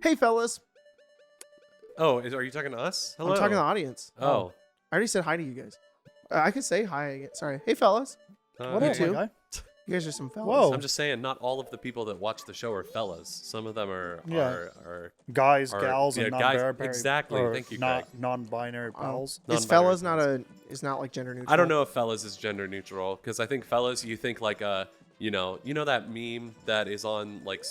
Hey, fellas. Oh, are you talking to us? Hello. I'm talking to the audience. Oh. I already said hi to you guys. I could say hi again. Sorry. Hey, fellas. What you up, too. my guy? You guys are some fellas. Whoa. I'm just saying, not all of the people that watch the show are fellas. Some of them are Guys, are- gals, yeah, and guys- non-binary. exactly. or Thank you, not Craig. non-binary pals. Is Non-binary fellas fellas. is not like gender neutral? I don't know if fellas is gender neutral because I think fellas, you think like you know that meme that is on like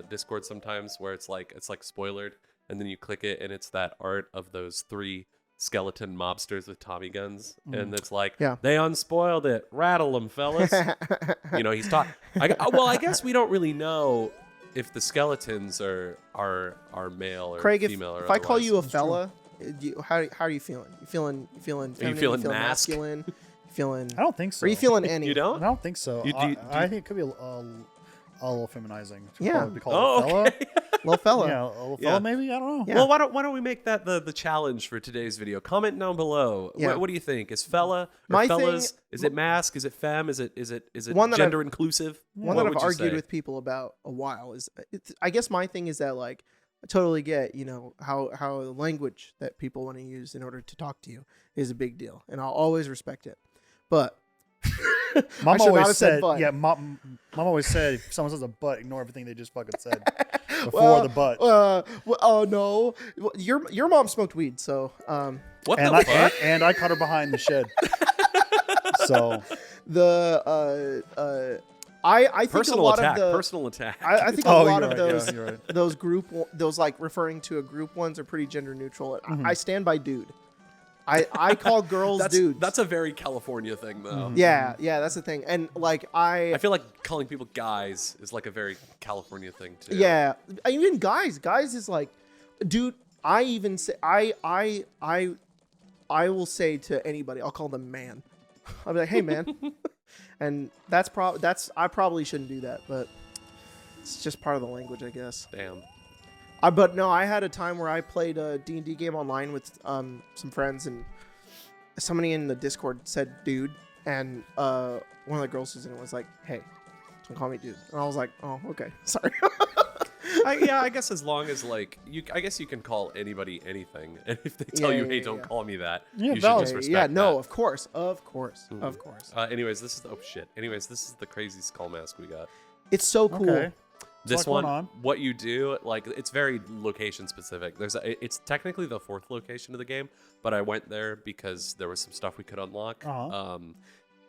Discord sometimes where it's like spoilered and then you click it and it's that art of those 3 skeleton mobsters with Tommy guns and it's like they unspoiled it, rattle them, fellas. You know, he's talking. Well, I guess we don't really know if the skeletons are male or Craig, female. if or I call otherwise. you a fella, how are you feeling? You feeling feminine? Are you feeling masked? mask? Masculine? You feeling? I don't think so. Are you feeling any? You I don't? don't think so. You do- I think it could be a little feminizing. To Yeah. be called a fella. okay. Little fella. Yeah, a little Yeah. fella maybe. I don't know. Yeah. Well, why don't we make that the challenge for today's video? Comment down below. Yeah. What do you think? Is fella or My fellas? thing- Is it mask? Is it femme? Is it One that gender inclusive? One What that would I've you argued say? with people about a while is, I guess my thing is that like I totally get how the language that people want to use in order to talk to you is a big deal, and I'll always respect it. But Mom I should not always have said, but. yeah, mom always said, if someone says a but, ignore everything they just fucking said before the but. Oh no, Well, your mom smoked weed, so What And the I, fuck? and I caught her behind the shed. So I think Personal a lot attack. of the Personal attack. I think a Oh, lot you're of right, those yeah, you're right. those like referring to a group ones are pretty gender neutral. Mm-hmm. I stand by dude. I call girls dudes. That's a very California thing, though. Mm-hmm. yeah, that's the thing. And like I feel like calling people guys is like a very California thing too. yeah, even guys is like, dude. I even say I will say to anybody, I'll call them man. I'll be like, hey man, and that's I probably shouldn't do that, but it's just part of the language, I guess. Damn. But no, I had a time where I played a D&D game online with some friends, and somebody in the Discord said dude, and one of the girls who's in it was like, hey, don't call me dude. And I was like, oh, okay, sorry. I guess as long as like I guess you can call anybody anything, and if they tell you, hey, don't call me that, Yeah, you should valid. just respect Yeah, no, that. of course. Anyways, this is Anyways, this is the crazy skull mask we got. It's so cool. Okay. This going one, on? what you do, like it's very location specific. It's technically the 4th location of the game, but I went there because there was some stuff we could unlock. Uh-huh.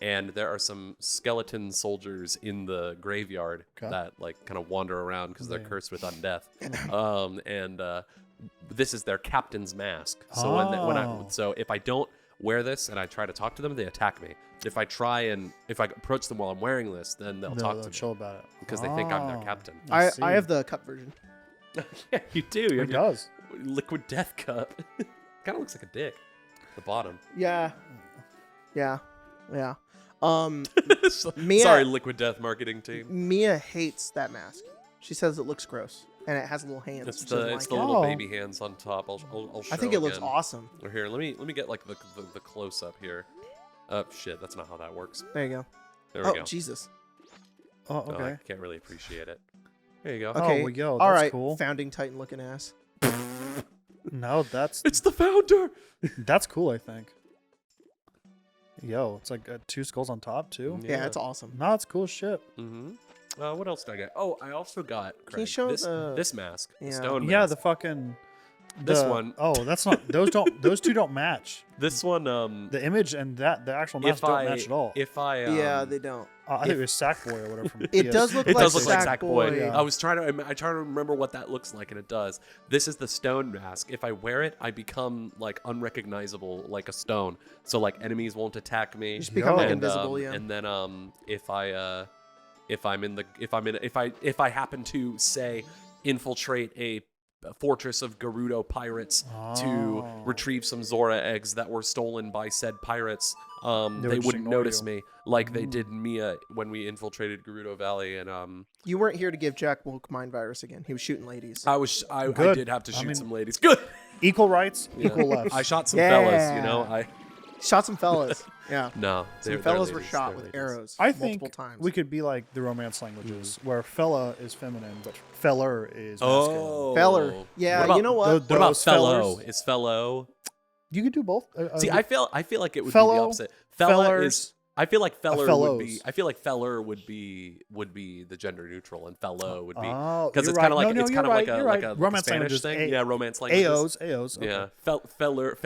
And there are some skeleton soldiers in the graveyard that like kind of wander around because they're cursed with undeath. This is their captain's mask. So so if I don't wear this and I try to talk to them, they attack me. If I approach them while I'm wearing this, then they'll talk to me chill about it because they think I'm their captain. I see. I have the cup version. Yeah, you do. You It have your does. liquid death cup. Kind of looks like a dick. The bottom. Yeah. Mia, Sorry, liquid death marketing team. Mia hates that mask. She says it looks gross, and it has little hands. It's She doesn't the like the it. little Oh. baby hands on top. I'll show I think it looks again. awesome. Or here, let me get like the close up here. Shit, that's not how that works. There you go. There we Oh go. Jesus. Oh, Oh, okay. I can't really appreciate it. There you go. Okay. we go. All That's right. cool. Founding Titan looking ass. No, that's It's the founder. that's cool. I think. Yo, it's like 2 skulls on top too. Yeah, it's awesome. No, it's cool as shit. Mm-hmm. What else did I get? Oh, I also got Can you Craig, show this the- this mask, the Yeah. stone Yeah, mask. the fucking. This one. Oh, that's not. Those two don't match. This one. The image and the actual mask don't match at all. If I Yeah, they don't. I think it was Sackboy or whatever from It PS. does look It like does look like Sackboy. Yeah. I try to remember what that looks like, and it does. This is the stone mask. If I wear it, I become like unrecognizable, like a stone. So like enemies won't attack me. You just become like And, invisible. Yeah. And then if I happen to say infiltrate a fortress of Gerudo pirates to retrieve some Zora eggs that were stolen by said pirates, they would just wouldn't ignore notice you. me like they did Mia when we infiltrated Gerudo Valley. And You weren't here to give Jack woke mind virus again. He was shooting ladies. I Good. did have to I shoot mean- some ladies. Good. Equal rights, Yeah. equal lefts. I shot some Yeah. fellas, you know. Shot some fellas. Yeah. No, Some they're fellas were ladies, shot they're with ladies. arrows I multiple think times. we could be like the Romance languages, where fella is feminine, but feller is masculine. Oh, Feller. Yeah, What about- you know what? What about Those fellow? fellers- Is fellow? You could do both. See, I feel like it would be fellow, the opposite. Fella fellers, is. I feel like feller would fellows. be. I feel like feller would be the gender neutral, and fellow would be Oh, because you're it's kind of right. like No, it's you're kind of right, like you're like right. a Romance Spanish languages, thing. Yeah, romance languages. AOs. Okay. Yeah, feller.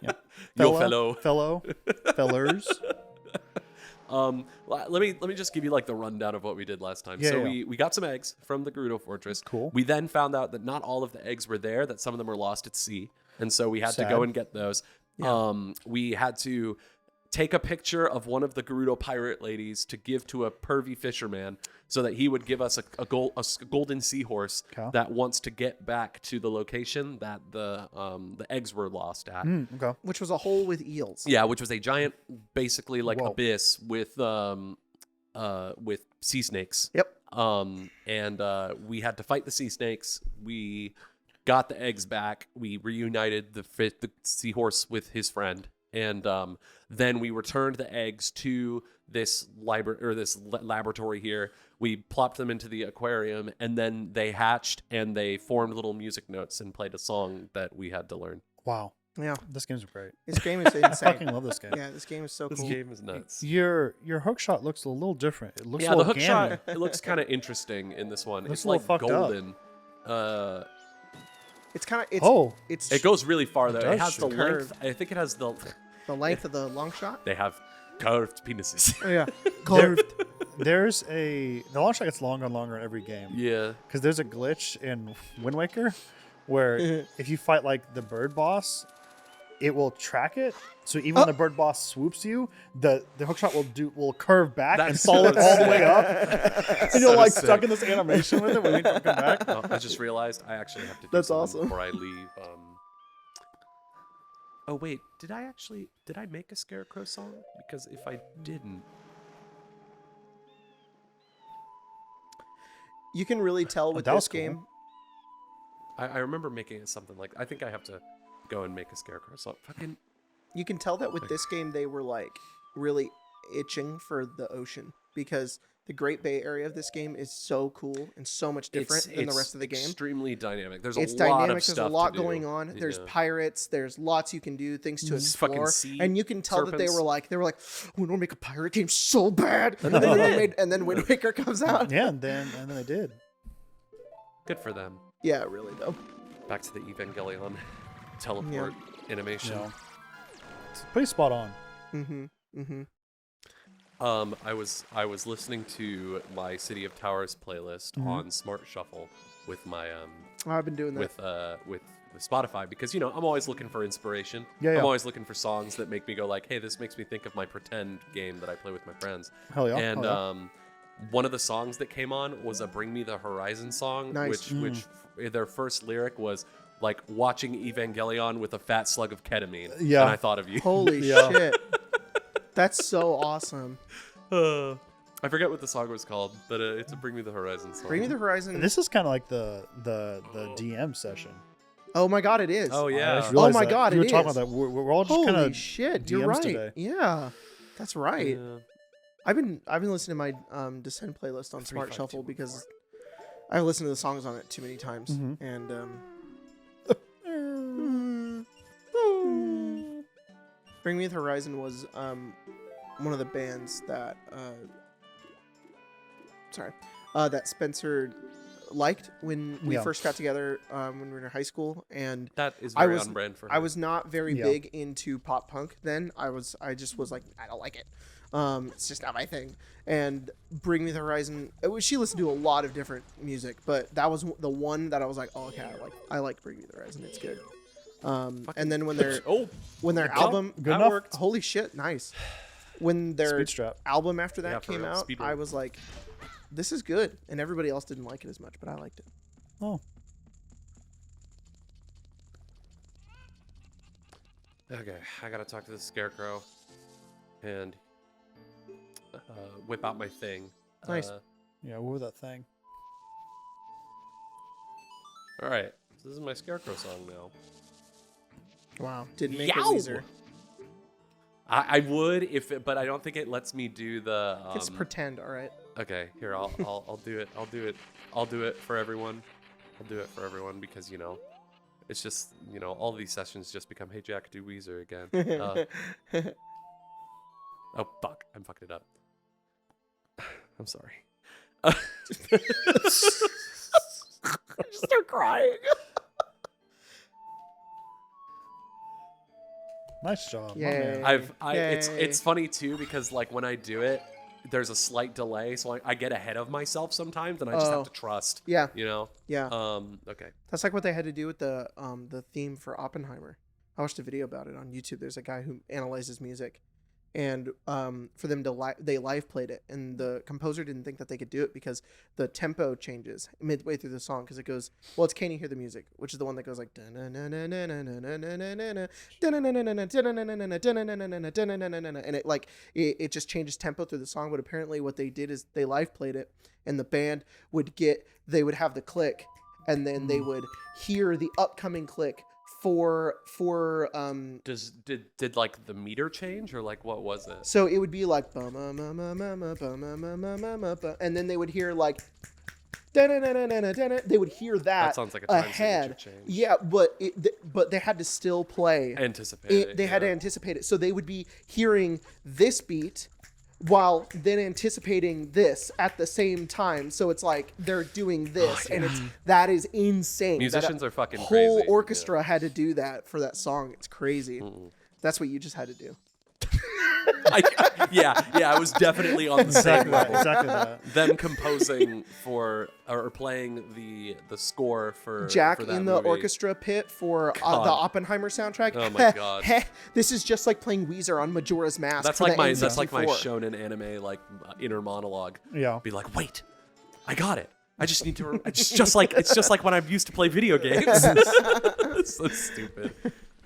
Yeah. Yo, fellow. Fellers. Let me just give you like the rundown of what we did last time. Yeah, So yeah. we got some eggs from the Gerudo Fortress. Cool. We then found out that not all of the eggs were there, that some of them were lost at sea. And so we had to Sad. go and get those. We had to take a picture of one of the Gerudo pirate ladies to give to a pervy fisherman so that he would give us a golden seahorse Okay. that wants to get back to the location that the eggs were lost at. Okay. Which was a hole with eels. Yeah, which was a giant, basically like Whoa. abyss with sea snakes. Yep. And we had to fight the sea snakes. We got the eggs back. We reunited the seahorse with his friend, and then we returned the eggs to this laboratory here. We plopped them into the aquarium, and then they hatched and they formed little music notes and played a song that we had to learn. Wow. Yeah. This game's great. This game is I insane. fucking love this game. Yeah, this game is so This cool. game is nuts. Your hook shot looks a little different. It looks Yeah, a the little hook gammy. shot, it looks kind of interesting in this one. Looks It's a little like fucked up. golden. It's kind of it's It goes really far though. It It does has the shoot. length. I think it has the. the length of the long shot. They have curved penises. Oh yeah. There's the launch shot gets longer and longer in every game. Yeah. Because there's a glitch in Wind Waker where if you fight like the bird boss, it will track it. So even when the bird boss swoops you, the hook shot will curve back and That's follow it all the way up. And you're so like sick. stuck in this animation with it when you don't come back. Oh, I just realized I actually have to do That's something awesome. before I leave. Oh wait, did I make a Scarecrow song? Because if I didn't, You can really tell with that was this cool. game. I remember making it something like I think I have to go and make a Scarecrow song. Fucking You can tell that with this game they were like really itching for the ocean because the Great Bay area of this game is so cool and so much different than the rest of the game. Extremely dynamic. There's It's a lot dynamic. of There's stuff a lot to do. going on. There's Yeah. pirates. There's lots you can do, things to These fucking explore, sea and you can tell that they serpents. were like, we want to make a pirate game so bad, and then Wind Waker comes out. Yeah, and then they did. Good for them. Yeah, really though. Back to the Evangelion teleport animation. You know, it's pretty spot on. Mm-hmm. Mm-hmm. I was listening to my City of Towers playlist on Smart Shuffle with my I've been doing that. with Spotify because I'm always looking for inspiration. Yeah, yeah. I'm always looking for songs that make me go like, hey, this makes me think of my pretend game that I play with my friends. Hell yeah. And hell yeah. one of the songs that came on was a Bring Me the Horizon song, Nice. which their first lyric was like watching Evangelion with a fat slug of ketamine. Yeah. And I thought of you. Holy Yeah. shit. That's so awesome. I forget what the song was called, but it's a Bring Me the Horizon song. Bring Me the Horizon. This is kind of like the DM session. Oh my god, it is. Oh I yeah. just realized my that. God, we were it talking is. about that. We're all just kind Holy of shit, you're DMs right. today. Yeah. That's right. Yeah. I've been listening to my Descend playlist on Smart 352 Shuffle because I've listened to the songs on it too many times. Mhm. And Bring Me the Horizon was one of the bands that that Spencer liked when we Yeah. first got together when we were in high school, and That is I very was- on brand for her. I was not very Yeah. big into pop punk then. I just was like, I don't like it. It's just not my thing. And Bring Me the Horizon. She listened to a lot of different music, but that was the one that I was like, oh, okay, I like Bring Me the Horizon. It's good. And then when their album Good that enough? worked. holy shit, nice. When their Speed strap. album after that Yeah, for came real. out, Speed I run. was like, this is good. And everybody else didn't like it as much, but I liked it. Oh, Okay, I gotta talk to the Scarecrow and whip out my thing. Nice. yeah. What was that thing? All right, so this is my Scarecrow song now. Wow. Didn't make Yow! it Weezer. I would but I don't think it lets me do the. It's pretend, all right. Okay, here I'll do it. I'll do it for everyone. I'll do it for everyone because it's just all these sessions just become, hey Jack, do Weezer again. Oh fuck, I'm fucking it up. I'm sorry. Start crying. Nice job. my Yay. man. It's funny too because like when I do it, there's a slight delay, so I get ahead of myself sometimes, and I just have to trust. Yeah. Yeah. Yeah. Okay. That's like what they had to do with the theme for Oppenheimer. I watched a video about it on YouTube. There's a guy who analyzes music, and for them to they live played it, and the composer didn't think that they could do it because the tempo changes midway through the song because it goes, well, it's Can You Hear the Music, which is the one that goes like, and it just changes tempo through the song. But apparently what they did is they live played it, and the band would have the click, and then they would hear the upcoming click for did like the meter change or like what was it? So it would be like and then they would hear like they would hear that sounds like a time ahead. signature change. Yeah, but they had to still play. Anticipate it. They had to anticipate it. So they would be hearing this beat while then anticipating this at the same time. So it's like they're doing this, and that is insane. Musicians are fucking whole crazy. orchestra had to do that for that song. It's crazy. That's what you just had to do. I was definitely on the same level. Exactly that. Them composing or playing the score for Jack for that in the movie. orchestra pit for the Oppenheimer soundtrack. Oh my God. This is just like playing Weezer on Majora's Mask. That's for like the my N64. shonen anime like inner monologue. Yeah. Be like, wait, I got it. I just need to. It's just like when I used to play video games. It's so stupid.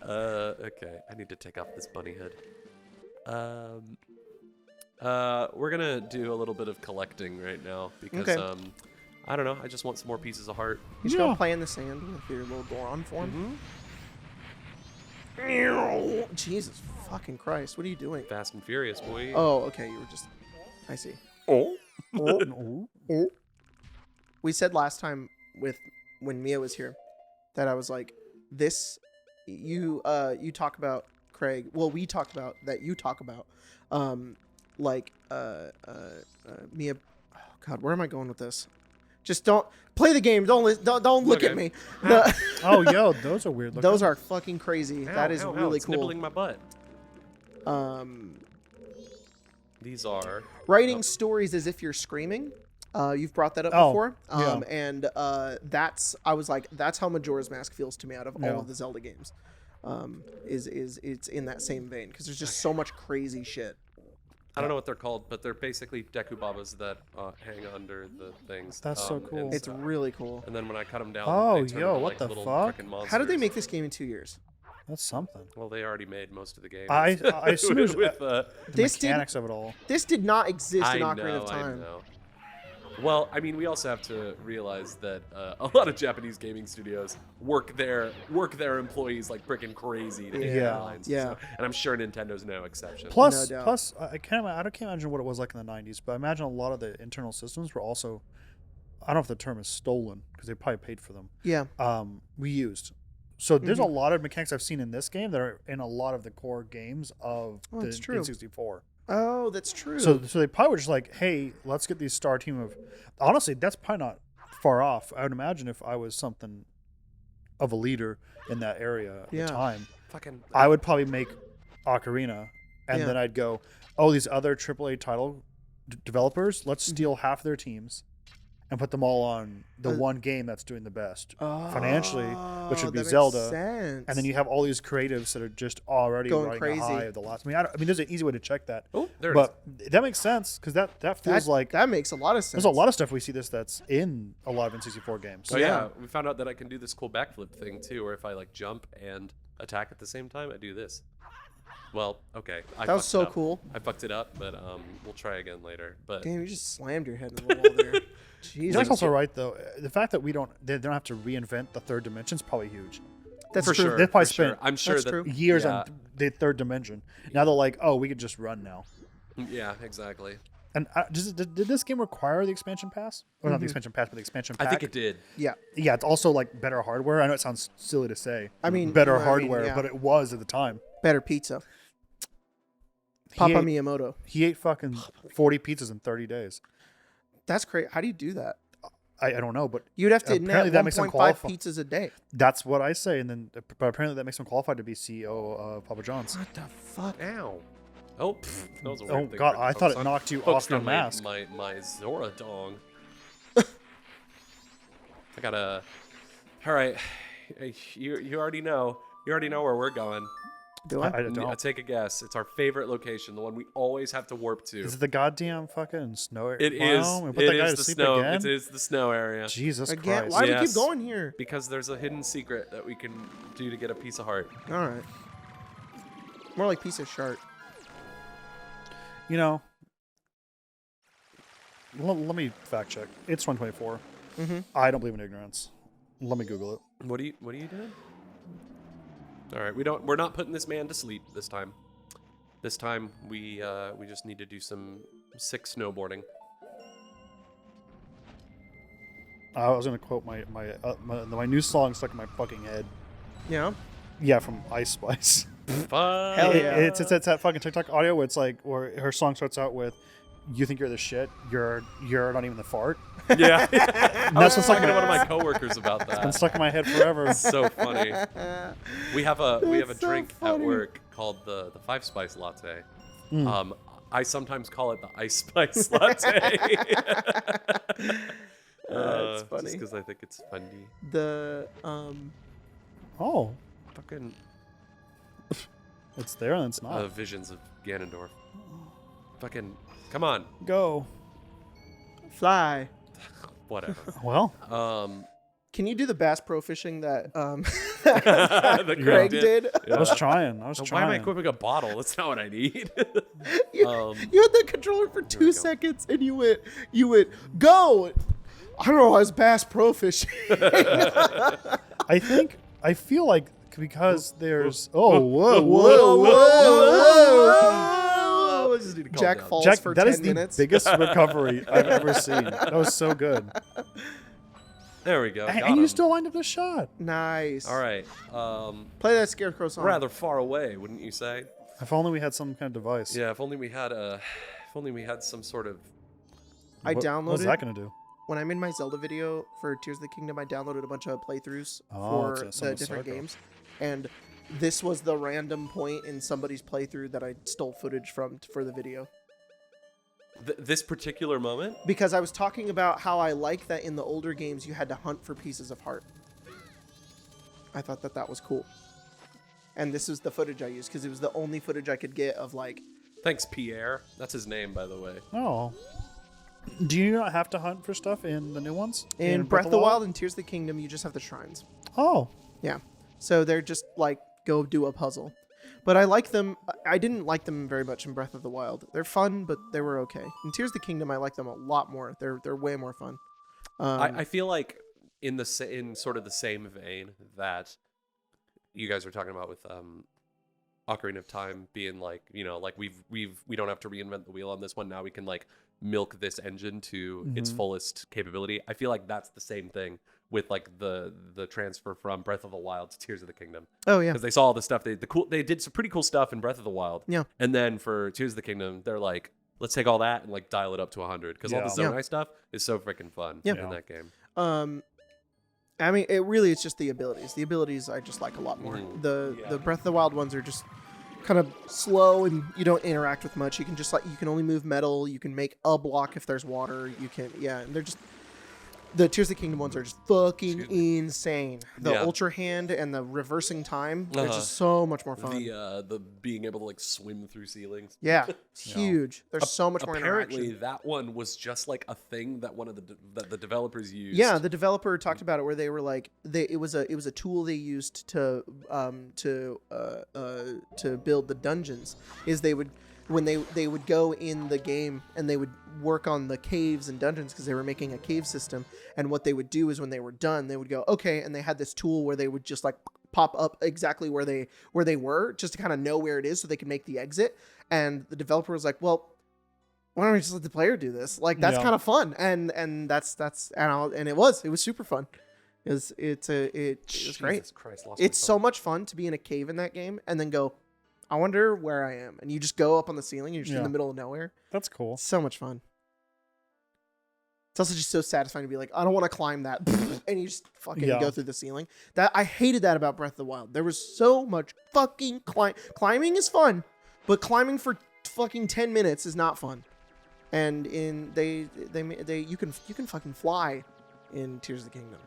Okay, I need to take off this bunny hood. We're gonna do a little bit of collecting right now because Okay. I don't know. I just want some more pieces of heart. You just go play in the sand with your little Goron form. Jesus fucking Christ! What are you doing? Fast and Furious, boy. Oh, okay. You were just. I see. We said last time when Mia was here that I was like, this. You talk about Craig. Well, we talked about that. You talk about Mia. Oh God, where am I going with this? Just don't play the game. Don't look at me. Oh, yo, those are weird looking. Those are fucking crazy. That is really it's cool. nibbling my butt. These are Writing stories as if you're screaming. You've brought that up before. And that's how Majora's Mask feels to me out of all of the Zelda games. Is it's in that same vein because there's just so much crazy shit. I don't know what they're called, but they're basically Dekubabas that hang under the things. That's so cool. It's really cool. And then when I cut them down, Oh, they turn yo, into, what like, the little fuck? frickin' monsters. How did they make this game in 2 years? That's something. Well, they already made most of the game. I assume it was with the mechanics of it all. This did not exist in I Ocarina of know, Time. I know. Well, I mean, we also have to realize that a lot of Japanese gaming studios work their employees like freaking crazy to hit Yeah. deadlines. Yeah. So, and I'm sure Nintendo's no exception. Plus, No doubt. I can't imagine what it was like in the 90s, but I imagine a lot of the internal systems were also, I don't know if the term is stolen because they probably paid for them. Yeah. Reused. So there's a lot of mechanics I've seen in this game that are in a lot of the core games of the that's true. N64. Oh, that's true. So they probably were just like, hey, let's get these star team of. Honestly, that's probably not far off. I would imagine if I was something of a leader in that area at the time, Fucking. I would probably make Ocarina, and Yeah. then I'd go, oh, these other AAA title developers, let's steal half their teams and put them all on the one game that's doing the best financially, which would be that makes Zelda. sense. And then you have all these creatives that are just already Going riding crazy. the high of the last. I mean, there's an easy way to check that. Oh, there it But that makes sense because that feels like that makes a lot of sense. there's a lot of stuff we see that's in a lot of N64 games. Oh yeah, we found out that I can do this cool backflip thing too, where if I like jump and attack at the same time, I do this. Well, okay. That was so cool. I fucked it up, but we'll try again later. But Damn, you just slammed your head in the wall there. Jesus. Jack's also right though. The fact that they don't have to reinvent the third dimension is probably huge. That's For true. sure. They probably for sure. spent I'm sure That's that. true. years Yeah. on the third dimension. Now they're like, oh, we could just run now. Yeah, exactly. And did this game require the expansion pass? Or not the expansion pass, but the expansion pack? I think it did. Yeah. Yeah, it's also like better hardware. I know it sounds silly to say. I mean, better I mean, hardware, yeah. but it was at the time. Better pizza. He Papa ate- Miyamoto. He ate fucking 40 pizzas in 30 days. That's great. How do you do that? I don't know, but You'd have to Apparently net that makes them 1.5 qualify. pizzas a day. that's what I say. And then, but apparently that makes him qualified to be CEO of Papa John's. What the fuck? Ow. Oh, that was a weird Oh thing god, to I focus thought it on. knocked you Focused off your on mask. My Zora dong. I gotta. All right, you already know. You already know where we're going. Do I? I don't. Take a guess. It's our favorite location, the one we always have to warp to. Is it the goddamn fucking snow area? It is. Wow, we put It that guy is to the sleep snow. again? It is the snow area. Jesus Again? Christ. Why do we keep Yes. going here? Because there's a hidden secret that we can do to get a piece of heart. All right. More like piece of shark. You know, let me fact check. It's 2024. Mm-hmm. I don't believe in ignorance. Let me Google it. What are you doing? All right, we're not putting this man to sleep this time. This time we just need to do some sick snowboarding. I was gonna quote my new song stuck in my fucking head. Yeah. Yeah, from Ice Spice. Fun. Hell yeah. It's that fucking TikTok audio where it's like, where her song starts out with, "You think you're the shit? You're not even the fart." Yeah. I was what's talking like- to one of my coworkers about Been that. stuck in my head forever. It's so funny. We have a That's so drink funny. at work called the 5 Spice Latte. Mm. I sometimes call it the Ice Spice Latte. That's funny. Just because I think it's funny. The Oh, Fucking it's there and it's not. visions of Ganondorf. Fucking come on. Go. fly. Whatever. Well, Can you do the Bass Pro Fishing that The Greg did? I was trying. Why am I trying. equipping a bottle? That's not what I need. You had the controller for we 2 go. seconds and you went go. I don't know. I was Bass Pro Fishing. I feel like because there's whoa, whoa, whoa. I just need to calm Jack down. falls Jack, for that 10 is the minutes. biggest recovery I've ever seen. That was so good. There we go. And, got you him. still lined up the shot. Nice. All right. Play that Scarecrow song. Rather far away, wouldn't you say? If only we had some kind of device. Yeah. If only we had some sort of. I What's downloaded that gonna do? when I made my Zelda video for Tears of the Kingdom. I downloaded a bunch of playthroughs Oh, for it's a the different Psycho. games, and this was the random point in somebody's playthrough that I stole footage from for the video. This particular moment. Because I was talking about how I like that in the older games you had to hunt for pieces of heart. I thought that was cool. And this was the footage I used because it was the only footage I could get of like... Thanks, Pierre. That's his name, by the way. Oh. Do you not have to hunt for stuff in the new ones? In Breath of the Wild and Tears of the Kingdom, you just have the shrines. Oh. Yeah. So they're just like, go do a puzzle. But I like them. I didn't like them very much in Breath of the Wild. They're fun, but they were okay. In Tears of the Kingdom, I like them a lot more. They're way more fun. I feel like in sort of the same vein that you guys were talking about with Ocarina of Time being like, you know, like we don't have to reinvent the wheel on this one. Now we can like milk this engine to its fullest capability. I feel like that's the same thing with like the transfer from Breath of the Wild to Tears of the Kingdom. Oh yeah. Because they saw all the stuff they did some pretty cool stuff in Breath of the Wild. Yeah. And then for Tears of the Kingdom, they're like, let's take all that and like dial it up to 100 because all the Yeah. Zonai stuff is so freaking fun Yeah. in that game. I mean, it's just the abilities. The abilities I just like a lot more. The Breath of the Wild ones are just kind of slow and you don't interact with much. You can just you can only move metal. You can make a block if there's water. You can and they're just. The Tears of the Kingdom ones are just fucking insane. The Yeah. Ultra Hand and the reversing time, they're Uh-huh. just so much more fun. The being able to like swim through ceilings. Yeah, it's huge. There's so much more Apparently, interaction. that one was just like a thing that one of that the developers used. Yeah, the developer talked about it where they were like, it was a tool they used to build the dungeons. Is they would when they would go in the game and they would work on the caves and dungeons because they were making a cave system. And what they would do is when they were done, they would go, okay, and they had this tool where they would just like pop up exactly where they were, just to kind of know where it is so they can make the exit. And the developer was like, well, why don't we just let the player do this? Like, that's kind of fun. And it was super fun. It was great. Christ, It's so much fun to be in a cave in that game and then go, I wonder where I am. And you just go up on the ceiling. You're just in the middle of nowhere. That's cool. It's so much fun. It's also just so satisfying to be like, I don't want to climb that. And you just fucking go through the ceiling. That I hated that about Breath of the Wild. There was so much fucking climbing is fun, but climbing for fucking 10 minutes is not fun. And in you can fucking fly in Tears of the Kingdom.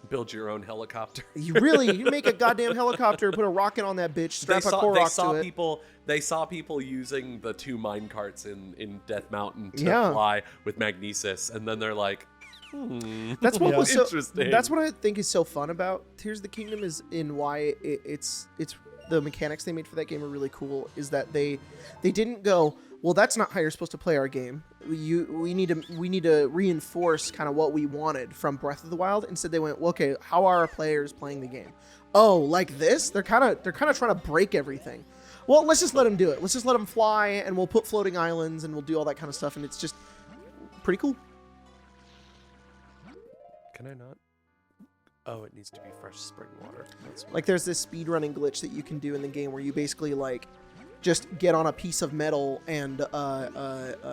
Build your own helicopter. You make a goddamn helicopter, put a rocket on that bitch, strap a Korok to it. They saw people using the 2 mine carts in Death Mountain to fly with magnesis, and then they're like, That's what was so interesting. That's what I think is so fun about Tears of the Kingdom is in why it's the mechanics they made for that game are really cool. Is that they didn't go, well, that's not how you're supposed to play our game. We need to reinforce kind of what we wanted from Breath of the Wild. Instead, they went, well, okay, how are our players playing the game? Oh, like this? They're kind of trying to break everything. Well, let's just let them do it. Let's just let them fly, and we'll put floating islands, and we'll do all that kind of stuff, and it's just pretty cool. Can I not? Oh, it needs to be fresh spring water. Like, there's this speedrunning glitch that you can do in the game where you basically, like, just get on a piece of metal and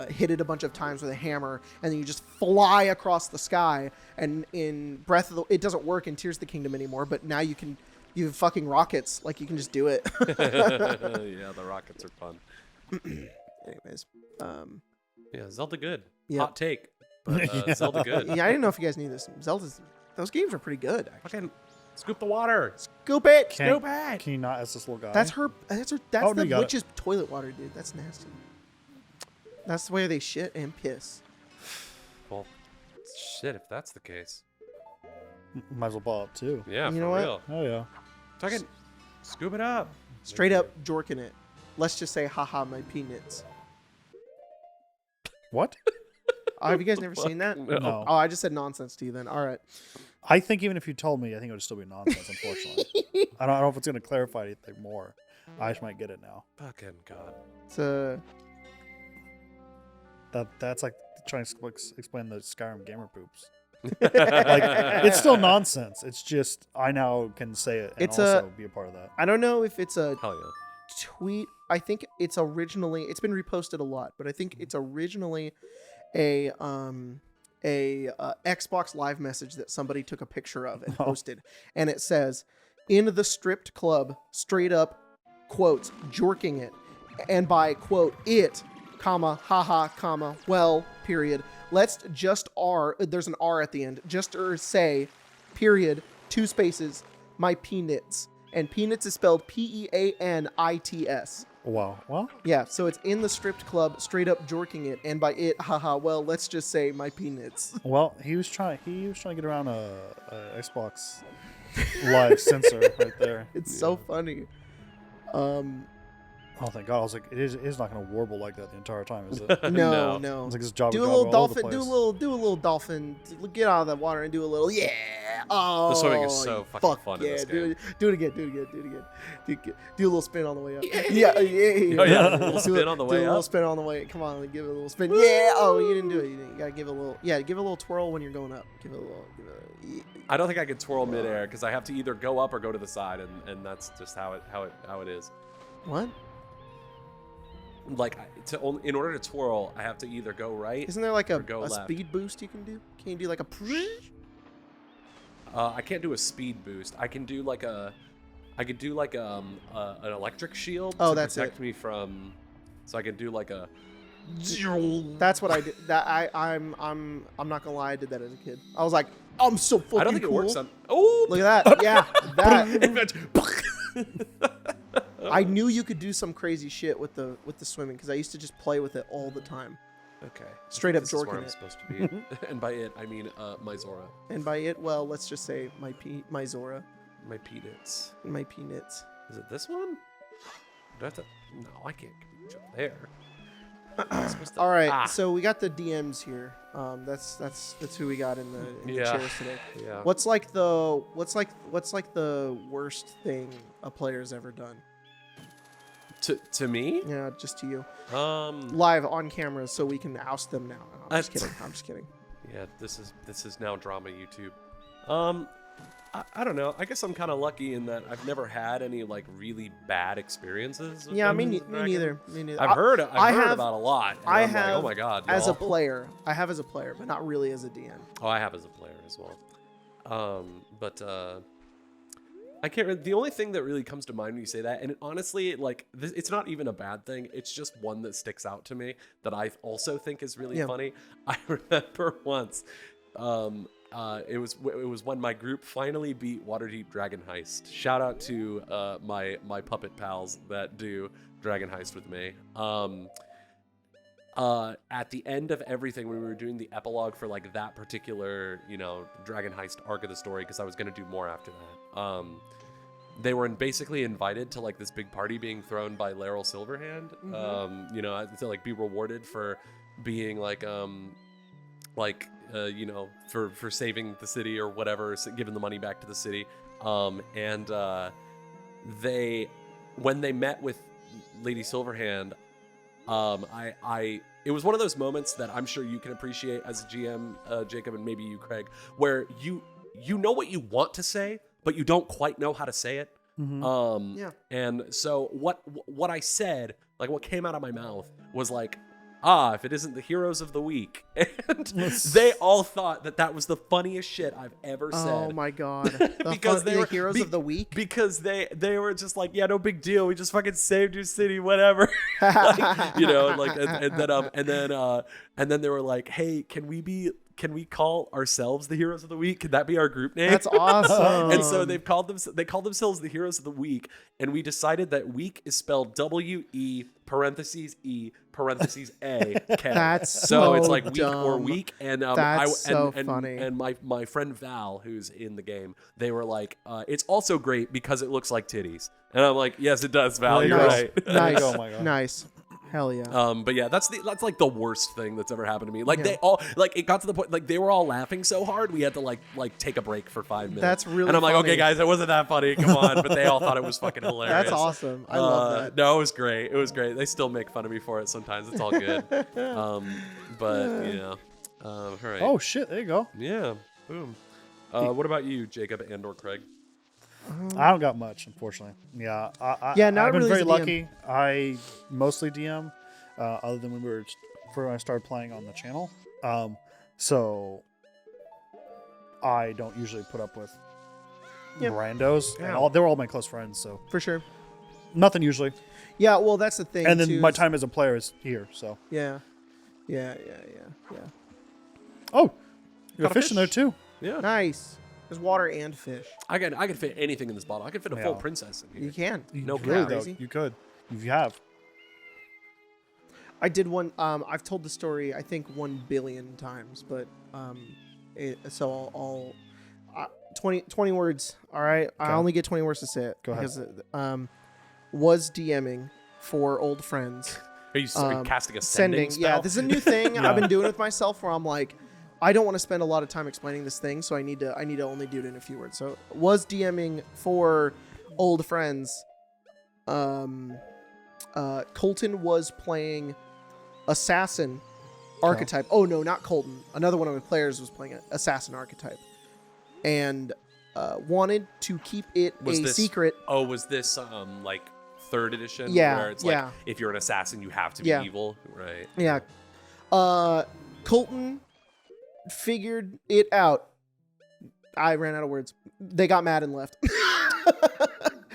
hit it a bunch of times with a hammer, and then you just fly across the sky. And in Breath of the... It doesn't work in Tears of the Kingdom anymore, but now you have fucking rockets. Like, you can just do it. Yeah, the rockets are fun. Anyways. Yeah, Zelda good. Yeah. Hot take. But Zelda good. Yeah, I didn't know if you guys knew this. Those games are pretty good, actually. Fucking scoop the water. Scoop it! Can Scoop it! you not as this little guy? That's Oh, no, the you got witch's toilet water, dude. That's nasty. That's the way they shit and piss. Well, shit, if that's the case. Might as well ball up too. Yeah, You for know what? real. Oh yeah. Fucking scoop it up. Straight up jorking it. Let's just say, haha, my peanuts. What? Oh, have you guys never seen that? No. Oh, I just said nonsense to you then. All right. I think even if you told me, I think it would still be nonsense. Unfortunately, I don't know if it's going to clarify anything more. I just might get it now. Fucking God. It's That's like trying to explain the Skyrim gamer poops. Like, it's still nonsense. It's just I now can say it and It's also be a part of that. I don't know if it's a Hell yeah. tweet. I think it's been reposted a lot, but I think it's originally a Xbox Live message that somebody took a picture of and posted, and it says, "In the stripped club, straight up quotes jorking it, and by quote it, comma haha comma well period. Let's just there's an R at the end. Just say period 2 spaces my peanuts, and peanuts is spelled Peanits." Wow. Well, Yeah, so it's in the stripped club, straight up jorking it, and by it, haha, well, let's just say my peanuts. he was trying to get around a Xbox Live censor right there. It's so funny. Oh, thank God! I was like, it is not going to warble like that the entire time, is it? No. It's like this job. Do a little dolphin. Do a little dolphin. Get out of the water and do a little. Yeah. Oh. The swimming is so fucking fun in this game. Do it again. Do a little spin on the way up. Yeah. Oh yeah, a little spin on the way Do a little up. spin on the way. Come on, give it a little spin. Yeah. Oh, you didn't do it. You gotta give it a little. Yeah, give it a little twirl when you're going up. Give it a little. I don't think I could twirl midair because I have to either go up or go to the side, and that's just how it is. What? Like in order to twirl, I have to either go right. Isn't there like a go left. speed boost you can do? Can you do like a? I can't do a speed boost. I can do like an electric shield Oh, to that's protect me from. So I can do like a. That's what I did. I'm not gonna lie, I did that as a kid. I was like, I'm so fucking I don't think cool. it works on. Oh, Look at that. Yeah, that. that. I knew you could do some crazy shit with the swimming because I used to just play with it all the time. Okay. Straight up This is where jorking I'm it. supposed to be. And by it, I mean my Zora. And by it, well, let's just say my Zora, My peanuts. my peanuts. Is it this one? Do I have to? No, I can't reach up there. All right, Ah. so we got the DMs here. That's who we got in the chairs today. Yeah. What's like the worst thing a player's ever done? To me? Yeah, just to you. Yeah, Live on camera, so we can oust them now. No, I'm just kidding. I'm just kidding. this is now drama YouTube. I don't know. I guess I'm kind of lucky in that I've never had any like really bad experiences. With Yeah, me Dungeons and neither. Dragons. Me neither. I've heard have- about a lot. And I I'm have. like, oh my god. As a y'all. player, I have as a player, but not really as a DM. Oh, I have as a player as well. But I can't. The only thing that really comes to mind when you say that, and honestly, like it's not even a bad thing. It's just one that sticks out to me that I also think is really funny. I remember once, it was when my group finally beat Waterdeep Dragon Heist. Shout out to my puppet pals that do Dragon Heist with me. At the end of everything, when we were doing the epilogue for like that particular, Dragon Heist arc of the story, because I was gonna do more after that. They were basically invited to like this big party being thrown by Laeral Silverhand. To like be rewarded for being for saving the city or whatever, giving the money back to the city. When they met with Lady Silverhand, it was one of those moments that I'm sure you can appreciate as a GM, Jacob, and maybe you, Craig, where you know what you want to say, but you don't quite know how to say it. Yeah. And so what I said, like what came out of my mouth was like, if it isn't the heroes of the week. And they all thought that was the funniest shit I've ever said. Oh my god. Because they were heroes of the week? Because they were just like, yeah, no big deal. We just fucking saved your city, whatever. And then they were like, hey, can we call ourselves the heroes of the week? Can that be our group name? That's awesome. And so they called themselves the heroes of the week, and we decided that week is spelled W-E parentheses E parentheses A K. That's so it's like week or dumb. week. And That's so funny. And my friend Val, who's in the game, they were like, it's also great because it looks like titties. And I'm like, yes, it does, Val. You're right. Nice. Oh my god. Nice. Hell yeah. But yeah, that's like the worst thing that's ever happened to me. Like they all, like it got to the point, like they were all laughing so hard we had to like take a break for 5 minutes. That's really And I'm like, funny. okay, guys, it wasn't that funny. Come on. But they all thought it was fucking hilarious. That's awesome. I love that. No, it was great. It was great. They still make fun of me for it sometimes. It's all good. All right. Oh shit! There you go. Yeah. Boom. What about you, Jacob and/or Craig? I don't got much, unfortunately. Yeah, Yeah, not I've been really very as a DM. lucky. I mostly DM, other than when I started playing on the channel. So I don't usually put up with Yep. randos, Yeah. and they're all my close friends. So For sure. nothing usually. Yeah, well, that's the thing. And then too, my is- time as a player is here. So Yeah. Yeah. oh, you Got got a fish in there fish. too. Yeah. Nice. There's water and fish. I can fit anything in this bottle. I can fit a full Yeah. princess in You here. can. No really cap. though, Crazy. you could. You have. I did one. I've told the story I think 1 billion times, but so I'll 20 words. All right, I Okay. only get 20 words to say it. Go ahead. Because was DMing for old friends. Are you casting a Sending. spell? Yeah, this is a new thing Yeah. I've been doing with myself where I'm like, I don't want to spend a lot of time explaining this thing, so I need to only do it in a few words. So was DMing for old friends. Colton was playing assassin archetype. Oh no, not Colton. Another one of my players was playing assassin archetype, and wanted to keep it secret. Oh, was this like 3rd edition? Yeah, Where it's yeah. like if you're an assassin, you have to be Yeah. evil, right? Yeah. Colton figured it out. I ran out of words. They got mad and left.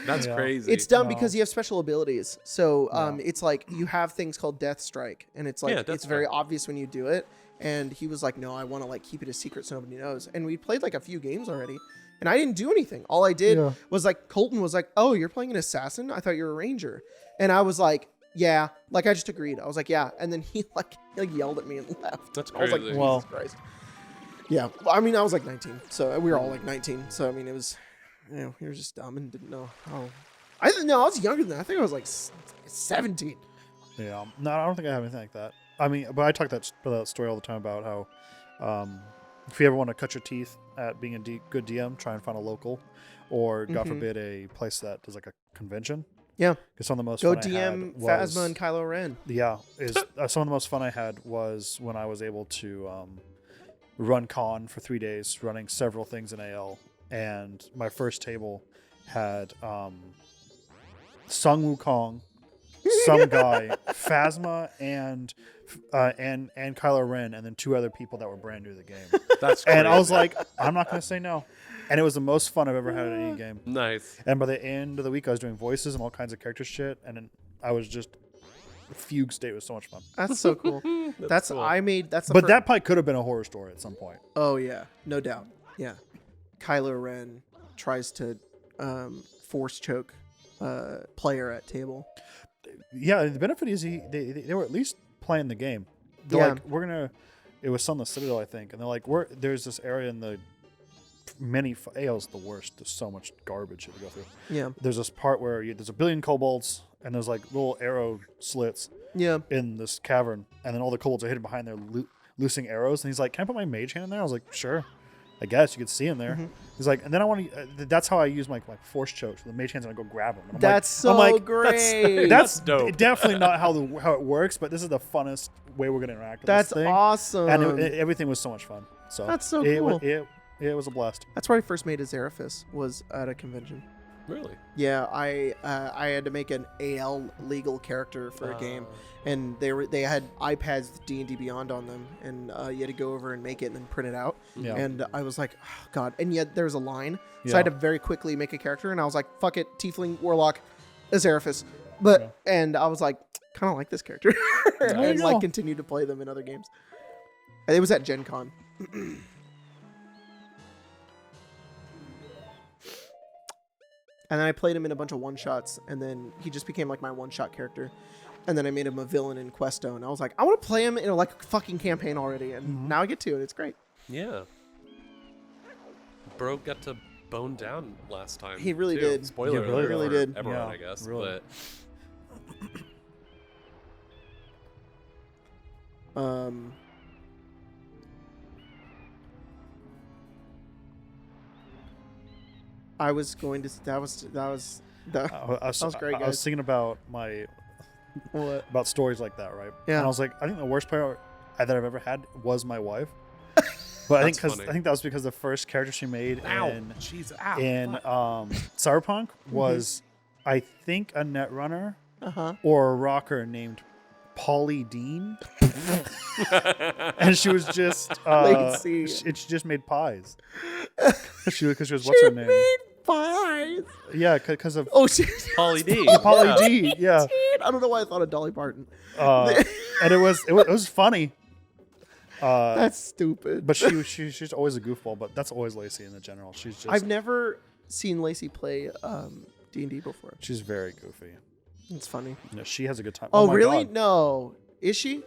That's Yeah. crazy. It's dumb No. because you have special abilities. So Yeah. it's like you have things called Death Strike, and it's like Yeah, Death it's very Strike. obvious when you do it. And he was like, "No, I want to like keep it a secret so nobody knows." And we played like a few games already, and I didn't do anything. All I did Yeah. was like Colton was like, "Oh, you're playing an assassin? I thought you were a ranger." And I was like, "Yeah." Like I just agreed. I was like, "Yeah." And then he like yelled at me and left. That's I was like, crazy. "Jesus Well- Christ." Yeah. I mean, I was like 19, so we were all like 19. So I mean, it was, we were just dumb and didn't know how. I was younger than that. I think I was like 17. Yeah. No, I don't think I have anything like that. I mean, but I talk that story all the time about how if you ever want to cut your teeth at being a good DM, try and find a local, or God forbid a place that does like a convention. Yeah. Because some of the most Go fun DM I had was, Phasma and Kylo Ren. Yeah, is some of the most fun I had was when I was able to run con for 3 days, running several things in AL, and my first table had Sung Wukong, some guy, Phasma, and Kylo Ren, and then 2 other people that were brand new to the game. That's And I crazy. was like, I'm not gonna say no. And it was the most fun I've ever had at any game. Nice. And by the end of the week, I was doing voices and all kinds of character shit, and then I was just fugue state. It was so much fun. That's so cool. That's cool. I made. That's the But that probably could have been a horror story at some point. Oh yeah, no doubt. Yeah, Kylo Ren tries to force choke player at table. Yeah, the benefit is they were at least playing the game. They're Yeah. like, we're gonna. It was on the Citadel, I think, and they're like, there's this area in the AL's the worst. There's so much garbage to go through. Yeah, There's this part where there's a billion kobolds, and there's like little arrow slits yeah. in this cavern, and then all the kobolds are hidden behind there, loosing arrows. And he's like, "Can I put my mage hand in there?" I was like, "Sure, I guess you could see him there." He's like, and then I want to. That's how I use my force chokes. The mage hands, and I go grab him. And I'm That's like, so I'm like, great. That's dope. Definitely not how it works, but this is the funnest way we're gonna interact with That's this thing. awesome. And everything was so much fun. So That's so it, cool. It was a blast. That's where I first made a Zeraphis, was at a convention. Really? Yeah, I had to make an AL legal character for a game, and they had iPads with D&D Beyond on them, and you had to go over and make it and then print it out. Yeah. And I was like, oh, God. And yet there's a line, so Yeah. I had to very quickly make a character, and I was like, fuck it, Tiefling Warlock, a Zeraphis. But and I was like, kind of like this character, and you like go. continued to play them in other games. It was at Gen Con. And then I played him in a bunch of one-shots, and then he just became like my one-shot character. And then I made him a villain in Questo, and I was like, I want to play him in a fucking campaign already, and now I get to, and it's great. Yeah. Bro got to bone down last time. He really too. did. Spoiler He really alert did. for everyone, Yeah, I guess. really. But I was going to. That was I was great, I was guys. thinking about what? about stories like that, right? Yeah. And I was like, I think the worst player that I've ever had was my wife. But I think That's funny. that was because the first character she made ow, in jeez, ow. Cyberpunk was, I think, a netrunner Uh-huh. or a rocker named Polly Dean, and she was just Lazy. she just made pies. Because she was what's her name? Pies. Yeah, because of Oh shit. Polly D. Polly Yeah. D. Yeah. I don't know why I thought of Dolly Parton. And it was funny. That's stupid. But she's always a goofball. But that's always Lacey in the general. She's just I've never seen Lacey play D&D before. she's very goofy. It's funny. No, she has a good time. Oh, my really? God. No. Is she?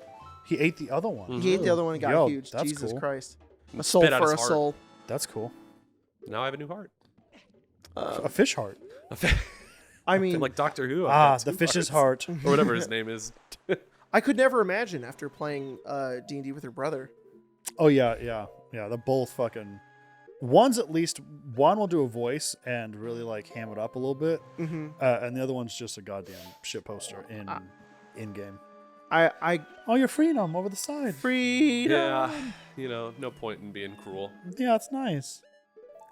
He ate the other one. He ate the other one and got Yo, huge. that's Jesus cool. Christ. A Spit soul out for his a heart. soul. That's cool. Now I have a new heart. A fish heart. I mean, Like Doctor Who. I've got The two fish's hearts. heart. Or whatever his name is. I could never imagine after playing D&D with her brother. Oh yeah. They're both fucking. One's at least one will do a voice and really like ham it up a little bit, Mm-hmm. and the other one's just a goddamn shit poster in game. I Oh, you're freeing them over the side. freedom. Yeah. No point in being cruel. Yeah, it's nice.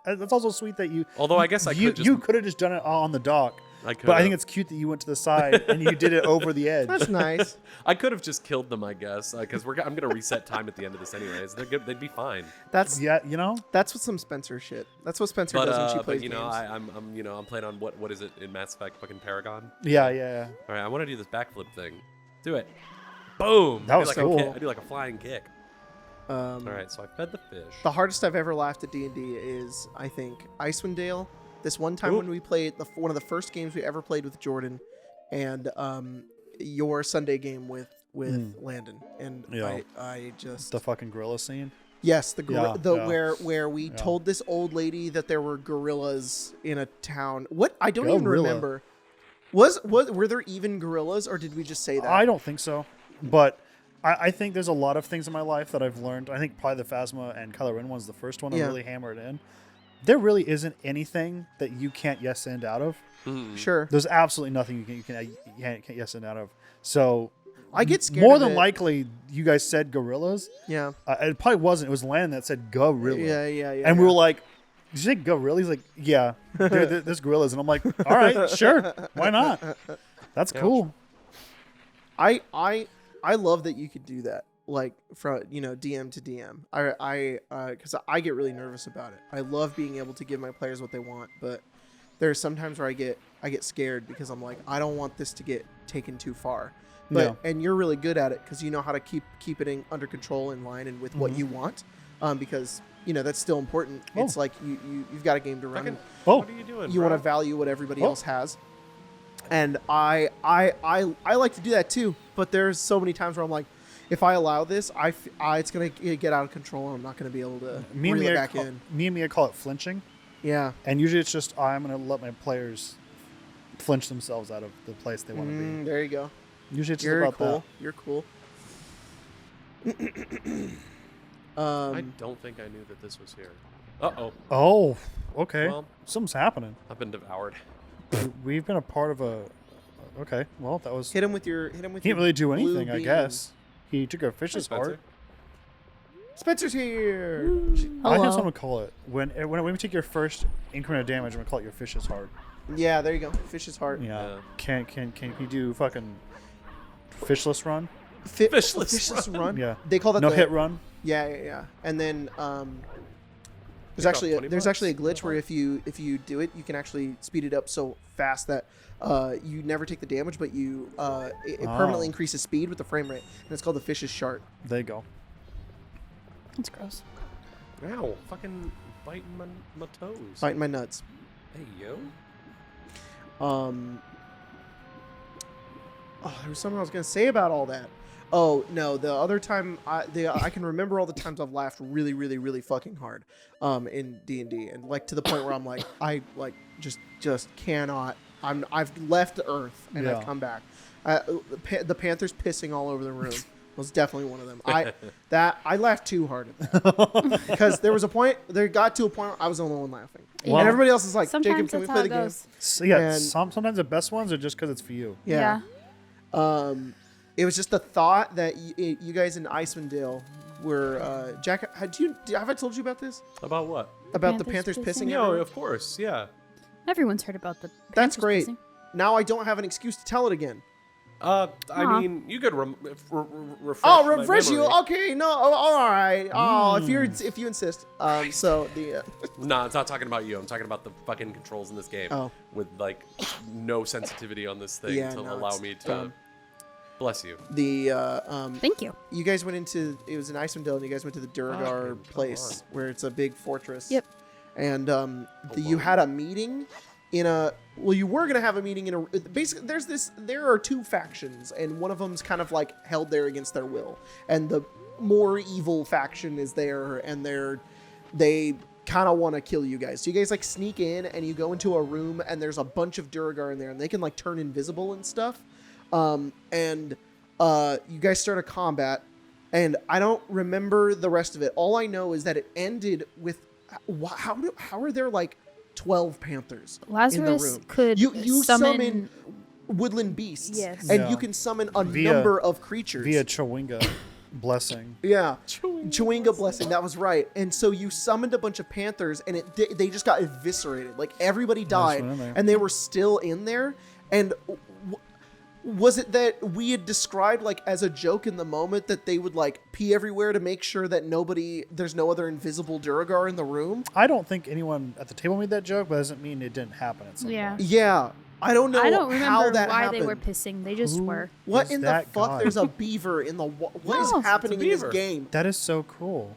That's also sweet that you. Although I guess I you could just. you could have just done it on the dock, I could. but I think it's cute that you went to the side and you did it over the edge. That's nice. I could have just killed them, I guess, because I'm gonna reset time at the end of this anyways. They'd be fine. That's Yeah, that's what some Spencer shit. That's what Spencer But does when she plays but games. I'm playing on what is it in Mass Effect? Fucking Paragon. yeah. All right, I want to do this backflip thing. Do it. Boom. That was I do cool. I do like a flying kick. All right, so I fed the fish. The hardest I've ever laughed at D&D is, I think, Icewind Dale. This one time Ooh. when we played one of the first games we ever played with Jordan, and your Sunday game with Landon, and Yeah. I just The fucking gorilla scene. yes, the Yeah. where we told this old lady that there were gorillas in a town. What I don't even Gorilla. remember. Were there even gorillas, or did we just say that? I don't think so, but I think there's a lot of things in my life that I've learned. I think probably the Phasma and Kylo Ren one's the first one to Yeah. really hammer it in. There really isn't anything that you can't yes and out of. Sure. There's absolutely nothing you can't yes and out of. So I get scared. more of than it. likely, you guys said gorillas. Yeah. It probably wasn't. It was Landon that said gorilla. Yeah. And we were like, "Did you say gorilla?" He's like, "Yeah, there's gorillas." And I'm like, "All right, sure, why not? That's cool." I love that you could do that, like from DM to DM. Because I get really nervous about it. I love being able to give my players what they want, but there's sometimes where I get scared because I'm like, I don't want this to get taken too far. But and you're really good at it because you know how to keep it under control, in line, and with what you want. Because that's still important. It's like you've got a game to run. What are you doing? You want to value what everybody else has. And I like to do that too, but there's so many times where I'm like, if I allow this, it's gonna get out of control, and I'm not gonna be able to reel it back in. Me and Mia call it flinching. Yeah. And usually it's just I'm gonna let my players flinch themselves out of the place they want to be. There you go. Usually it's just You're about cool. that. You're cool. I don't think I knew that this was here. Uh-oh. Oh, okay. Well, Something's happening. I've been devoured. We've been a part of a. Okay, well that was. hit him with your. Can't really do blue anything, I beam. guess. He took a fish's Spencer. heart. Spencer's here. I think someone call it when we take your first increment of damage. I'm gonna call it your fish's heart. Yeah, there you go. Fish's heart. Yeah. Can you do fucking fishless run? Fishless run. Yeah. They call that no the hit run. Yeah. And then there's About actually 20 a bucks? glitch where if you do it, you can actually speed it up so fast that you never take the damage, but you it permanently increases speed with the frame rate, and it's called the fish's shart. There you go. That's gross. Ow, fucking biting my toes. Biting my nuts. Hey, yo. There was something I was gonna say about all that. Oh no, the other time I can remember all the times I've laughed really, really, really fucking hard in D&D, and like to the point where I'm like I like just cannot. I've left the earth and I've come back. The Panthers pissing all over the room was definitely one of them. I laughed too hard at that because there got to a point where I was the only one laughing, Well, and everybody else is like, Sometimes Jacob, can we that's play how the it game? goes. So, yeah. And- Sometimes the best ones are just because it's for you. Yeah. It was just the thought that you guys in Icewind Dale were Jack. Have I told you about this? About what? About the Panthers pissing? No, everyone? of course, yeah. Everyone's heard about the. That's Panthers great. pissing. Now I don't have an excuse to tell it again. I Aw. mean, you could refresh. Oh, my refresh you? memory. Okay, no, all right. Oh, if you insist. So the No, it's not talking about you. I'm talking about the fucking controls in this game. Oh. With like no sensitivity on this thing Yeah, to no, allow it's me to. dumb. Bless you. Thank you. you guys went into it was in Icewind Dale, and you guys went to the Duragar come place where it's a big fortress. Yep. And you had a meeting you were gonna have a meeting in a basically there are two factions, and one of them's kind of like held there against their will, and the more evil faction is there, and they kind of want to kill you guys. So you guys like sneak in, and you go into a room, and there's a bunch of Duragar in there, and they can like turn invisible and stuff. And you guys start a combat, and I don't remember the rest of it. All I know is that it ended with how are there like 12 panthers in the Lazarus room? could You summon woodland beasts, Yes. and Yeah. you can summon a Via- number of creatures Via Chewinga blessing. Yeah, Chewinga blessing. That was right. And so you summoned a bunch of panthers, and they just got eviscerated. Like everybody died, went in there. and they were still in there. And was it that we had described like as a joke in the moment that they would like pee everywhere to make sure that there's no other invisible Duragar in the room? I don't think anyone at the table made that joke, but it doesn't mean it didn't happen at some Yeah. point. Yeah, I don't know. I don't how remember that why happened. they were pissing. They just Who- were. What is in the that fuck? guy? There's a beaver in the. What is No, it's a happening in this beaver. game? That is so cool.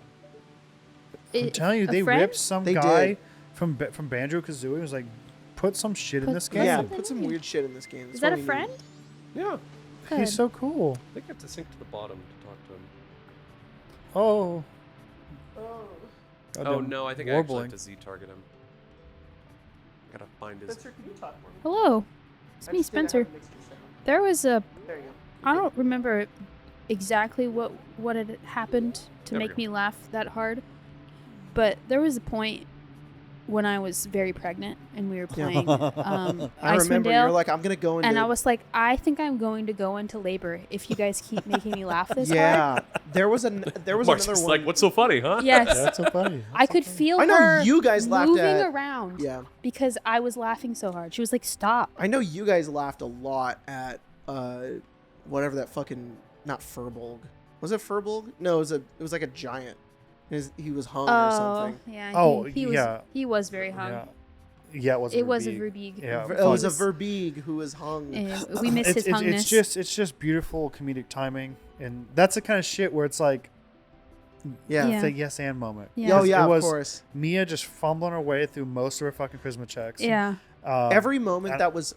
I'm It- telling you, a they friend? ripped some They guy did. from Banjo Kazooie. and was like, put some shit in Put- this put game. Yeah, something put some in. weird shit in this game. Is that a That's what we friend? need. Yeah. Good. He's so cool. I think I have to sink to the bottom to talk to him. Oh. Oh Goddamn no, I think I actually warbling. have to Z target him. Gotta find his. Spencer, can you talk more? Hello. It's me, Spencer. There was a. There you go. I don't remember exactly what had happened to There we make go. me laugh that hard, but there was a point when I was very pregnant and we were playing I Icewind remember Dale, you're like, I'm gonna go into. and I was like, I think I'm going to go into labor if you guys keep making me laugh this hard. yeah. There was Mark's another just one. like, what's so funny, huh? Yes, That's so funny. I could feel I know her you guys laughed moving at- around Yeah. because I was laughing so hard. She was like, "Stop." I know you guys laughed a lot at whatever that fucking not Furbolg. Was it Furbolg? No, it was like a giant. He was hung or something. yeah. Oh, he was, yeah. He was very hung. Yeah. Yeah, it was. It was a Verbeeg. Verbeeg. Yeah, It was a fuck. Verbeeg who was hung. We missed his hungness. It's just beautiful comedic timing, and that's the kind of shit where it's like, Yeah. it's a yes and moment. Yeah. Oh yeah, It of was course. Mia just fumbling her way through most of her fucking charisma checks. Yeah. Every moment and- that was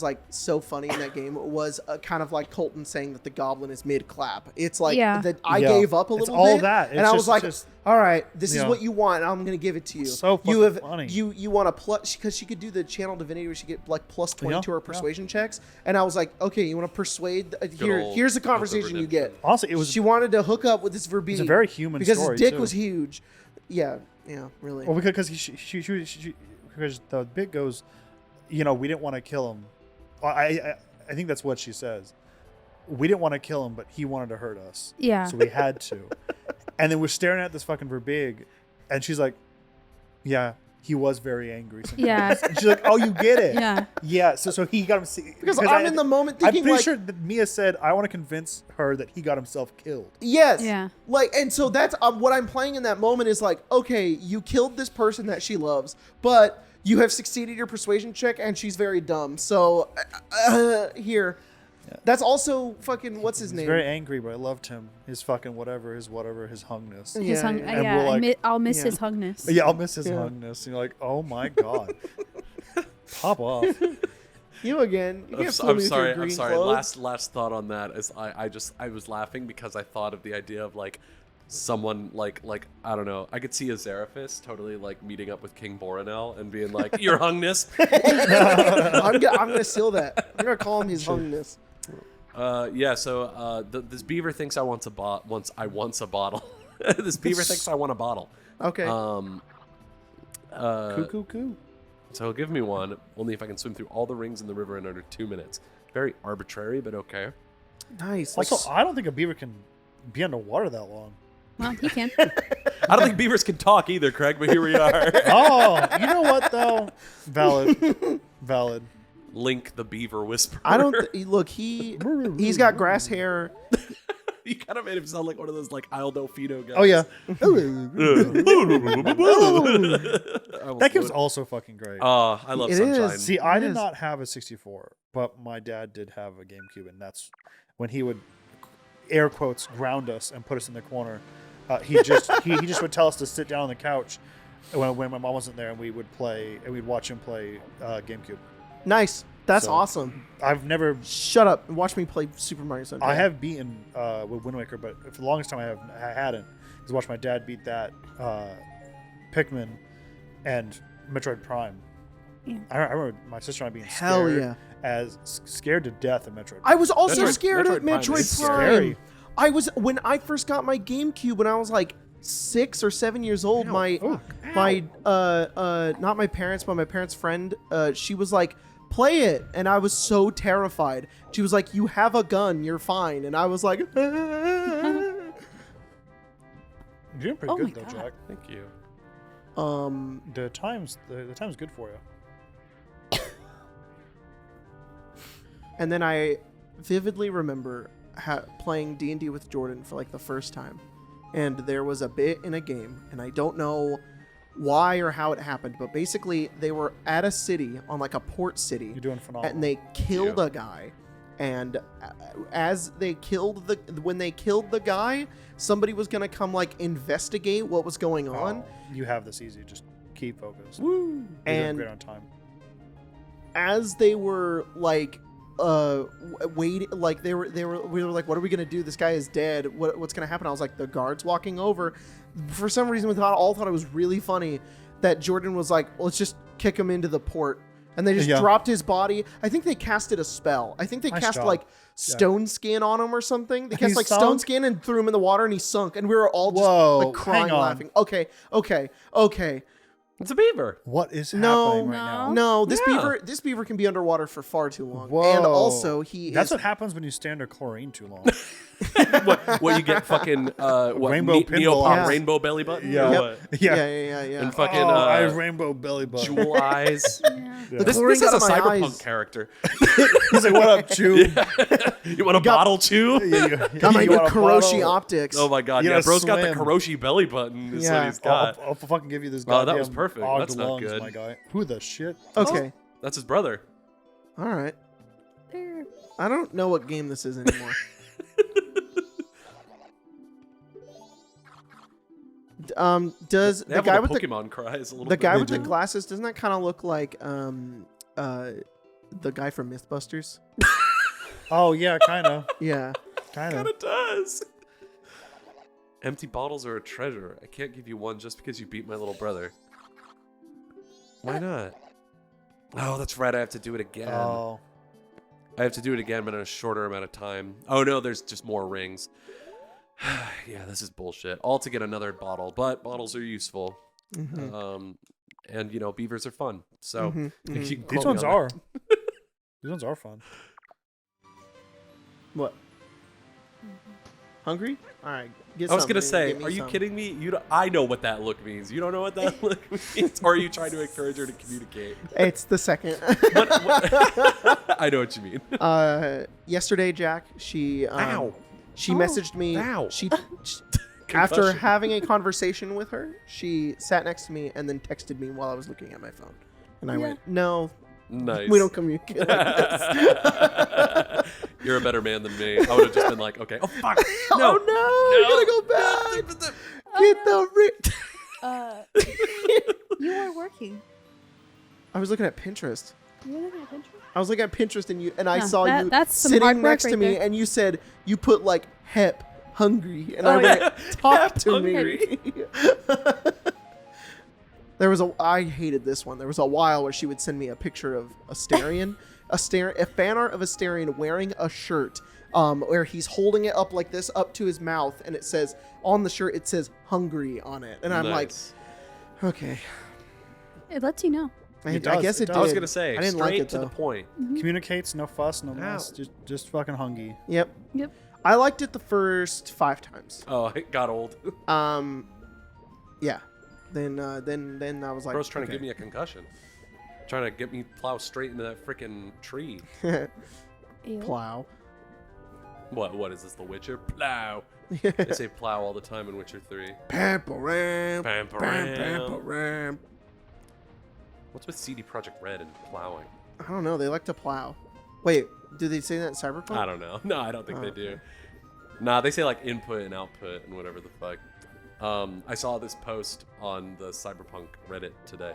like so funny in that game was kind of like Colton saying that the goblin is mid clap. It's like Yeah. that I Yeah. gave up a It's little all bit, that. and It's I was just- like, just- all right, this is Yeah. what you want. I'm gonna give it to you. So you fucking have funny. you want to plus because she could do the channel divinity where she get like plus 20 Yeah, to her yeah. persuasion checks, and I was like, okay, you want to persuade? old Here's the Myth of conversation you get. Redemption. Honestly, it was She wanted to hook up with this Verbeeg. It's a very human because story, his dick too. was huge. Yeah, really. well because because the bit goes, you know, we didn't want to kill him. I think that's what she says. We didn't want to kill him, but he wanted to hurt us. Yeah. So we had to. And then we're staring at this fucking Verbeeg, and she's like, yeah, he was very angry sometimes. Yeah. And she's like, oh, you get it. Yeah. Yeah, so he got him. because I'm in the moment I'm thinking pretty like, sure that Mia said, I want to convince her that he got himself killed. yes. Yeah. Like, and so that's what I'm playing in that moment is like, okay, you killed this person that she loves, but you have succeeded your persuasion check and she's very dumb. So, here. That's also fucking, what's his He's name? very angry, but I loved him. His fucking whatever, his hungness. Yeah, His hung- yeah. And we're like- I'll miss Yeah. his hungness. Yeah, I'll miss his Yeah. hungness. And you're like, oh my god. Pop off. You again. You can't fool I'm me with your sorry. I'm green sorry. clothes. Last thought on that is I was laughing because I thought of the idea of like someone like I don't know. I could see a Zeraphis totally like meeting up with King Boronel and being like, "Your hungness." I'm gonna seal that. I'm gonna call him his hungness. Yeah. So this beaver thinks I want a bottle. This beaver thinks I want a bottle. Okay. Coo. So he'll give me one only if I can swim through all the rings in the river in under 2 minutes. Very arbitrary, but okay. Nice. Also, I don't think a beaver can be underwater that long. Well, he can. I don't think beavers can talk either, Craig. But here we are. Oh, you know what though? Valid. Link the beaver whisperer. I don't look. He's got grass hair. You kind of made him sound like one of those like Aldo Fino guys. Oh yeah. that That game's also fucking great. Oh, I love It Sunshine. is. See, I it did is. not have a 64, but my dad did have a GameCube, and that's when he would air quotes ground us and put us in the corner. He just would tell us to sit down on the couch when my mom wasn't there, and we would play and we'd watch him play GameCube. Nice. That's So- awesome. I've never. Shut up and watch me play Super Mario Sunshine. I have beaten with Wind Waker, but for the longest time I hadn't. Because I watched my dad beat that Pikmin and Metroid Prime. Yeah. I remember my sister and I being Hell scared, yeah. scared to death of Metroid. I was also Metroid- scared at Metroid Prime Metroid is Prime. scary. I was when I first got my GameCube when I was like 6 or 7 years old. Ow. My not my parents, but my parents' friend. She was like, "Play it," and I was so terrified. She was like, "You have a gun, you're fine," and I was like, You're doing pretty Oh my good though, God. Jack. Thank you. The time's good for you. And then I vividly remember playing D&D with Jordan for like the first time. And there was a bit in a game, and I don't know why or how it happened, but basically they were at a city, on like a port city, You're doing phenomenal. and they killed Yeah. a guy. And when they killed the guy, somebody was going to come like investigate what was going on. Oh, you have this easy. Just keep focused. Woo! You're doing And great on time. as they were like waiting, like we were like, what are we gonna do? This guy is dead. What's gonna happen? I was like, the guard's walking over. For some reason, we all thought it was really funny that Jordan was like, let's just kick him into the port. And they just Yeah. dropped his body. I think they casted a spell. I think they Nice cast job. like stone skin on him or something. They And cast he like stone sunk? skin and threw him in the water and he sunk. And we were all just Whoa, like crying, hang on. laughing. Okay. It's a beaver. What is No, happening right now? No, Yeah. this beaver can be underwater for far too long. Whoa. And also That's is what happens when you stay under chlorine too long. What you get fucking what Rainbow Neopop pinballs. rainbow belly button? Yeah. Or Yep. what? Yeah. yeah. And fucking I have rainbow belly button. jewel eyes. Yeah. The This chlorine is a got in my cyberpunk eyes. character. He's like, what up, Chew? You want a bottle chew? Got my You new want a Karoshi bottle? optics. Oh my god, You yeah, gotta bro's got the swim. Karoshi belly button. Is Yeah. what he's got. I'll fucking give you this Oh, that goddamn was perfect. ogged That's not lungs, good. my guy. Who the shit? Okay. That's his brother. All right. There. I don't know what game this is anymore. Does They the have guy little with Pokemon cries a little the bit. guy They with the do. glasses, doesn't that kind of look like the guy from Mythbusters? Oh yeah, kind of, Yeah. kind Kind of. of does. Empty bottles are a treasure. I can't give you one just because you beat my little brother. Why not? Oh, that's right. I have to do it again. Oh, I have to do it again, but in a shorter amount of time. Oh no, there's just more rings. Yeah, this is bullshit. All to get another bottle, but bottles are useful. Mhm. And you know, beavers are fun. So Mhm, you mhm. can quote these me ones on are. These ones are fun. What? Hungry? All right. Get that. I was something. gonna say, Get me are you some. kidding me? You don't, I know what that look means. You don't know what that look means, or are you trying to encourage her to communicate? It's the second. I know what you mean. Yesterday, Jack, she Ow. she Oh. messaged me. Ow. She after Concussion. having a conversation with her, she sat next to me and then texted me while I was looking at my phone. And I Yeah. went, "No, Nice. we don't communicate like this." You're a better man than me. I would have just been like, okay. Oh fuck. No. Oh no, you gotta go back. Get the You were working. I was looking at Pinterest. You were looking at Pinterest? I was looking at Pinterest and I Huh, saw you that's some hard sitting work next to right me there. and you said you put like hep hungry and Oh, I went yeah. talk Hep to hungry. me. I hated this one. There was a while where she would send me a picture of Asterion, a fan art of Asterion wearing a shirt where he's holding it up like this up to his mouth and it says on the shirt it says hungry on it and I'm Nice. like, okay. It lets you know. I It does, guess it it does. did. I was gonna say, I didn't straight like it to the though. point. Communicates, no fuss, no mess. Just fucking hungry. Yep. Yep. I liked it the first 5 times. Oh, it got old. Yeah. Then I was like, Bro's trying to okay. give me a concussion. Trying to get me plow straight into that freaking tree. Ew. plow. What is this, The Witcher? Plow. They say plow all the time in Witcher 3. Pamperam. Pam-pam. Pamperam. What's with CD Projekt Red and plowing? I don't know. They like to plow. Wait, do they say that in Cyberpunk? I don't know. No, I don't think Oh, they okay. do. Nah, they say like input and output and whatever the fuck. I saw this post on the Cyberpunk Reddit today.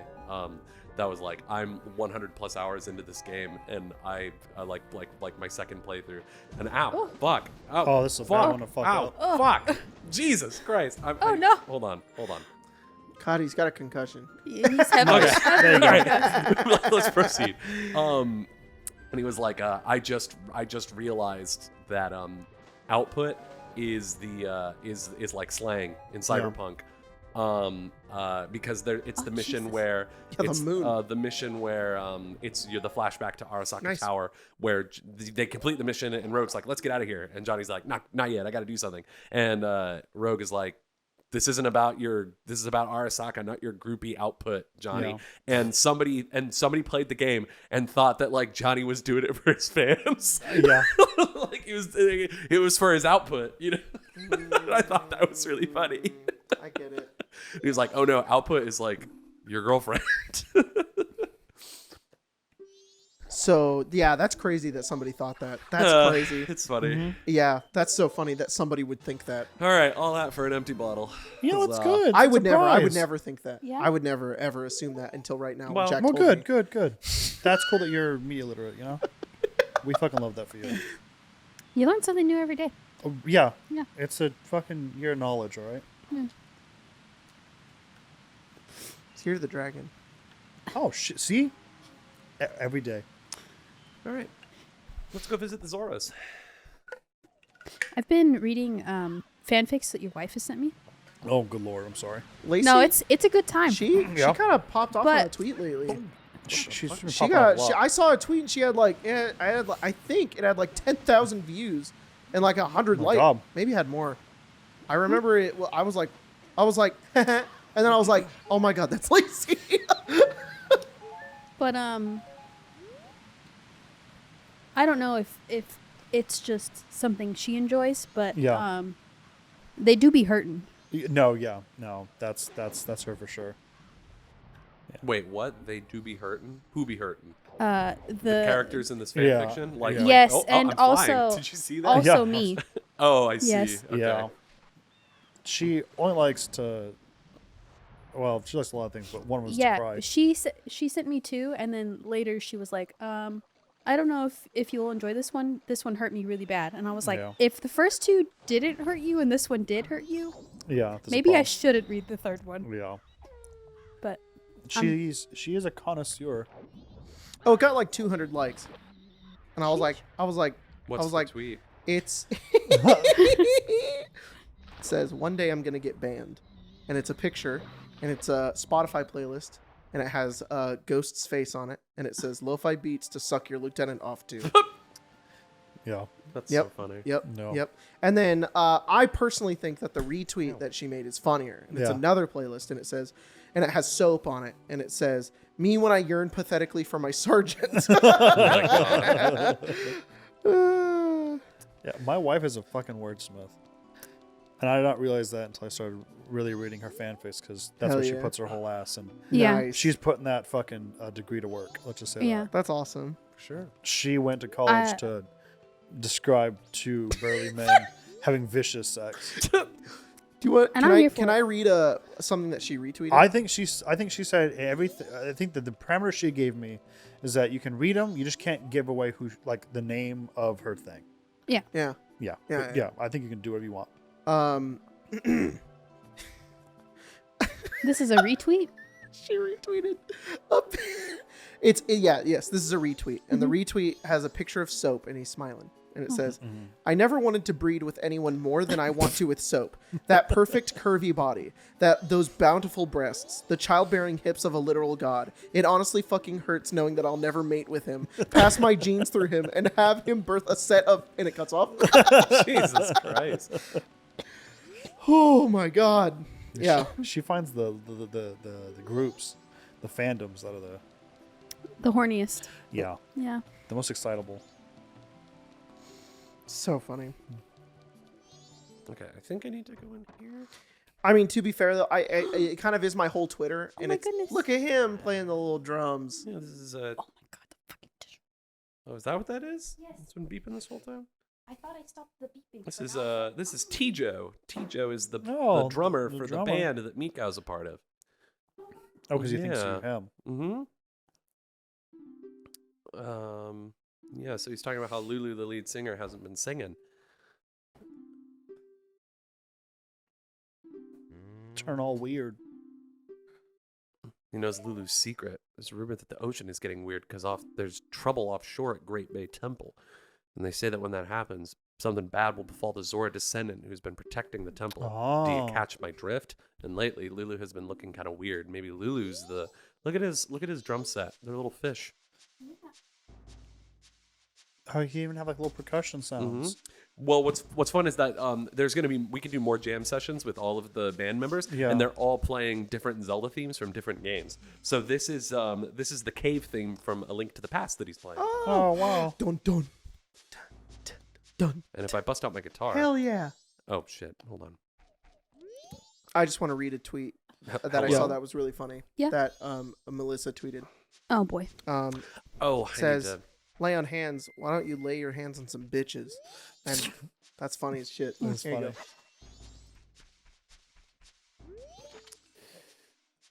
That was like, I'm 100 plus hours into this game, and I like my second playthrough. And ow, Oh. fuck, ow, Oh, this is a bad one to fuck ow, up. Oh. fuck, Jesus Christ! Oh, no. Hold on. Cody's got a concussion. He's heavy. Okay. There you go. Alright. Let's proceed. And he was like, I just realized that output is the is like slang in Cyberpunk. Because it's the mission Jesus. where Yeah, the it's moon. the mission where it's the flashback to Arasaka Nice. Tower where they complete the mission and Rogue's like, let's get out of here, and Johnny's like, not yet, I got to do something, and Rogue is like, this is about Arasaka, not your groupie output, Johnny. Yeah. And somebody played the game and thought that like Johnny was doing it for his fans. Yeah. Like it was for his output, you know. I thought that was really funny. I get it. He was like, "Oh no, output is like your girlfriend." So yeah, that's crazy that somebody thought that. That's crazy. It's funny. Yeah, that's so funny that somebody would think that. All right, all that for an empty bottle. You know, it's Huzzah. good. I It's would a never. I would prize. never think that. Yeah. I would never ever assume that until right now. Well- when Jack Well, told good, me. good. That's cool that you're media literate, you know? We fucking love that for you. You learn something new every day. Oh, yeah. Yeah. It's a fucking year of knowledge, all right? Here's the dragon. Oh, shit. See? Every day. All right, let's go visit the Zoras. I've been reading fanfics that your wife has sent me. Oh, good lord! I'm sorry. Lacey, No, it's a good time. she Yeah. kind of popped off on a But- tweet lately. She's been She popping up got. a lot. I saw a tweet and she had like. I think it had like 10,000 views and like 100 Oh my likes. God. Maybe it had more. I remember it. Well, I was like, and then I was like, oh my god, that's Lacey. But I don't know if it's just something she enjoys, but Yeah. they do be hurting. No, that's her for sure. Wait, what? They do be hurting? Who be hurting? The Characters in this fan Yeah, fiction? yeah. Yes, oh, and I'm flying. also- Did you see that? also Yeah. me. Oh, I see. Yes. Okay. Yeah. She only likes to. Well, she likes a lot of things, but one was to Yeah, cry. she sent me two, and then later she was like, I don't know if you'll enjoy this one. This one hurt me really bad, and I was like, Yeah. if the first two didn't hurt you and this one did hurt you, Yeah. there's a maybe I problem. shouldn't read the third one. Yeah. But She is a connoisseur. Oh, it got like 200 likes, and I was like, What's was the like, tweet? it's. It says one day I'm gonna get banned, and it's a picture, and it's a Spotify playlist, and it has Ghost's face on it, and it says lo-fi beats to suck your lieutenant off to. Yeah. That's Yep. so funny. Yep. No. Yep. And then I personally think that the retweet that she made is funnier. And it's Yeah. another playlist, and it says, and it has soap on it, and it says, "Me when I yearn pathetically for my sergeant." Oh my god. Yeah. My wife is a fucking wordsmith, and I did not realize that until I started really reading her fanfics, because that's Hell where she yeah. puts her whole ass, and Yeah. Nice. she's putting that fucking degree to work. Let's just say Yeah. that. That's awesome. Sure. She went to college to describe two burly men having vicious sex. Do you want? And Can I'm I here for can it. I read something that she retweeted? I think she said everything. I think that the parameter she gave me is that you can read them, you just can't give away who, like, the name of her thing. yeah. Yeah. Yeah, But yeah. I think you can do whatever you want. this is a retweet. She retweeted. Yes. This is a retweet, and the retweet has a picture of soap, and he's smiling, and it says, "I never wanted to breed with anyone more than I want to with soap. That perfect curvy body, those bountiful breasts, the childbearing hips of a literal god. It honestly fucking hurts knowing that I'll never mate with him, pass my genes through him, and have him birth a set of." And it cuts off. Jesus Christ. Oh my god. Yeah. She finds the groups, the fandoms that are The horniest. the Yeah. the most excitable. So funny. Okay, I think I need to go in here. I mean, to be fair though, it kind of is my whole Twitter, and my it's goodness. look at him playing the little drums. Yeah, this is a. Oh my god, the fucking tissue. Oh, is that what that is? Yes. It's been beeping this whole time. I thought I stopped the beeping. This is Tijo. Tijo is the Oh, drummer the for drummer. the band that Miko's a part of. Oh, because he thinks Yeah. you him. Mm-hmm. Yeah, so he's talking about how Lulu, the lead singer, hasn't been singing. Turn all weird. He knows Lulu's secret. There's a rumor that the ocean is getting weird because there's trouble offshore at Great Bay Temple. And they say that when that happens, something bad will befall the Zora descendant who's been protecting the temple. Do you Oh. catch my drift? And lately, Lulu has been looking kind of weird. Maybe Lulu's the look at his drum set. They're little fish. Oh, he even have like little percussion sounds. Well, what's fun is that we can do more jam sessions with all of the band members, Yeah. and they're all playing different Zelda themes from different games. So this is the cave theme from A Link to the Past that he's playing. Oh wow. Dun dun. Dun. And if I bust out my guitar, Hell yeah. oh shit, hold on. I just want to read a tweet that I Yeah. saw that was really funny. Yeah. That Melissa tweeted. Oh boy. Oh, Says, I need to, "Lay on hands. Why don't you lay your hands on some bitches?" And that's funny as shit. That's Here you funny.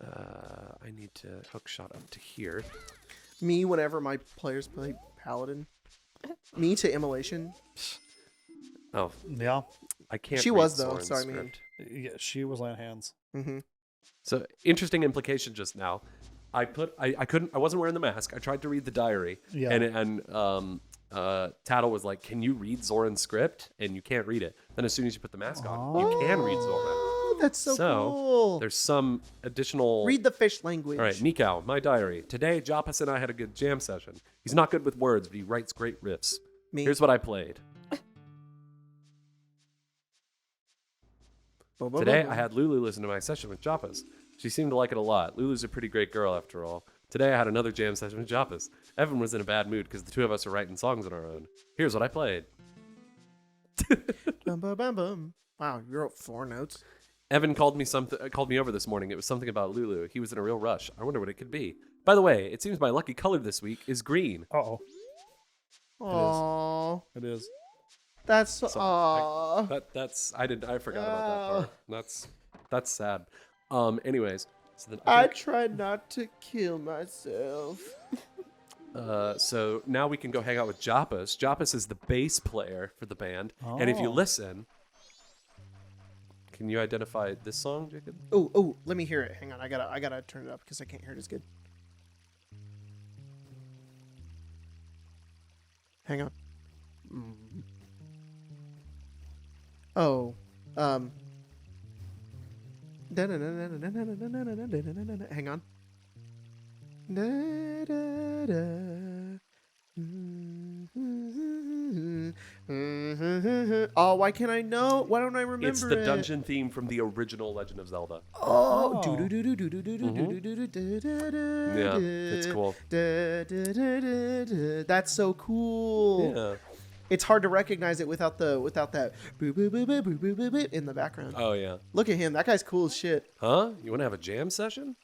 I need to hook shot up to here. go. Me, whenever my players play Paladin, me to immolation. Oh, Yeah. I can't. She read was, though, Soren's so I mean- script. Yeah. She was laying hands. Mm-hmm. So interesting implication just now. I wasn't wearing the mask. I tried to read the diary, Yeah. and Tattle was like, "Can you read Zoran's script?" And you can't read it. Then as soon as you put the mask on, you can read Zora. Oh, that's so cool. There's some additional. Read the fish language. All right, Nikau, my diary. Today, Japas and I had a good jam session. He's not good with words, but he writes great riffs. Me. Here's what I played. Today, I had Lulu listen to my session with Japas. She seemed to like it a lot. Lulu's a pretty great girl, after all. Today, I had another jam session with Japas. Evan was in a bad mood because the two of us are writing songs on our own. Here's what I played. Bum, bum, bum, bum. Wow, you wrote 4 notes. Evan called me over this morning. It was something about Lulu. He was in a real rush. I wonder what it could be. By the way, it seems my lucky color this week is green. Uh-oh. Aww. It is. That's So, aww. I forgot about that part. That's sad. Anyways, so then I tried not to kill myself. so now we can go hang out with Japas. Japas is the bass player for the band, and if you Oh. listen, can you identify this song, Jacob? Oh, let me hear it. Hang on, I gotta turn it up because I can't hear it as good. Hang on. Oh, hang on. Oh, why can't I know? Why don't I remember It's the it? dungeon theme from the original Legend of Zelda. Oh, Oh. Yeah, it's cool. That's so cool. Yeah. It's hard to recognize it without that boo boo boo boo boo boo boo boo in the background. Oh yeah. Look at him. That guy's cool as shit. Huh? You want to have a jam session?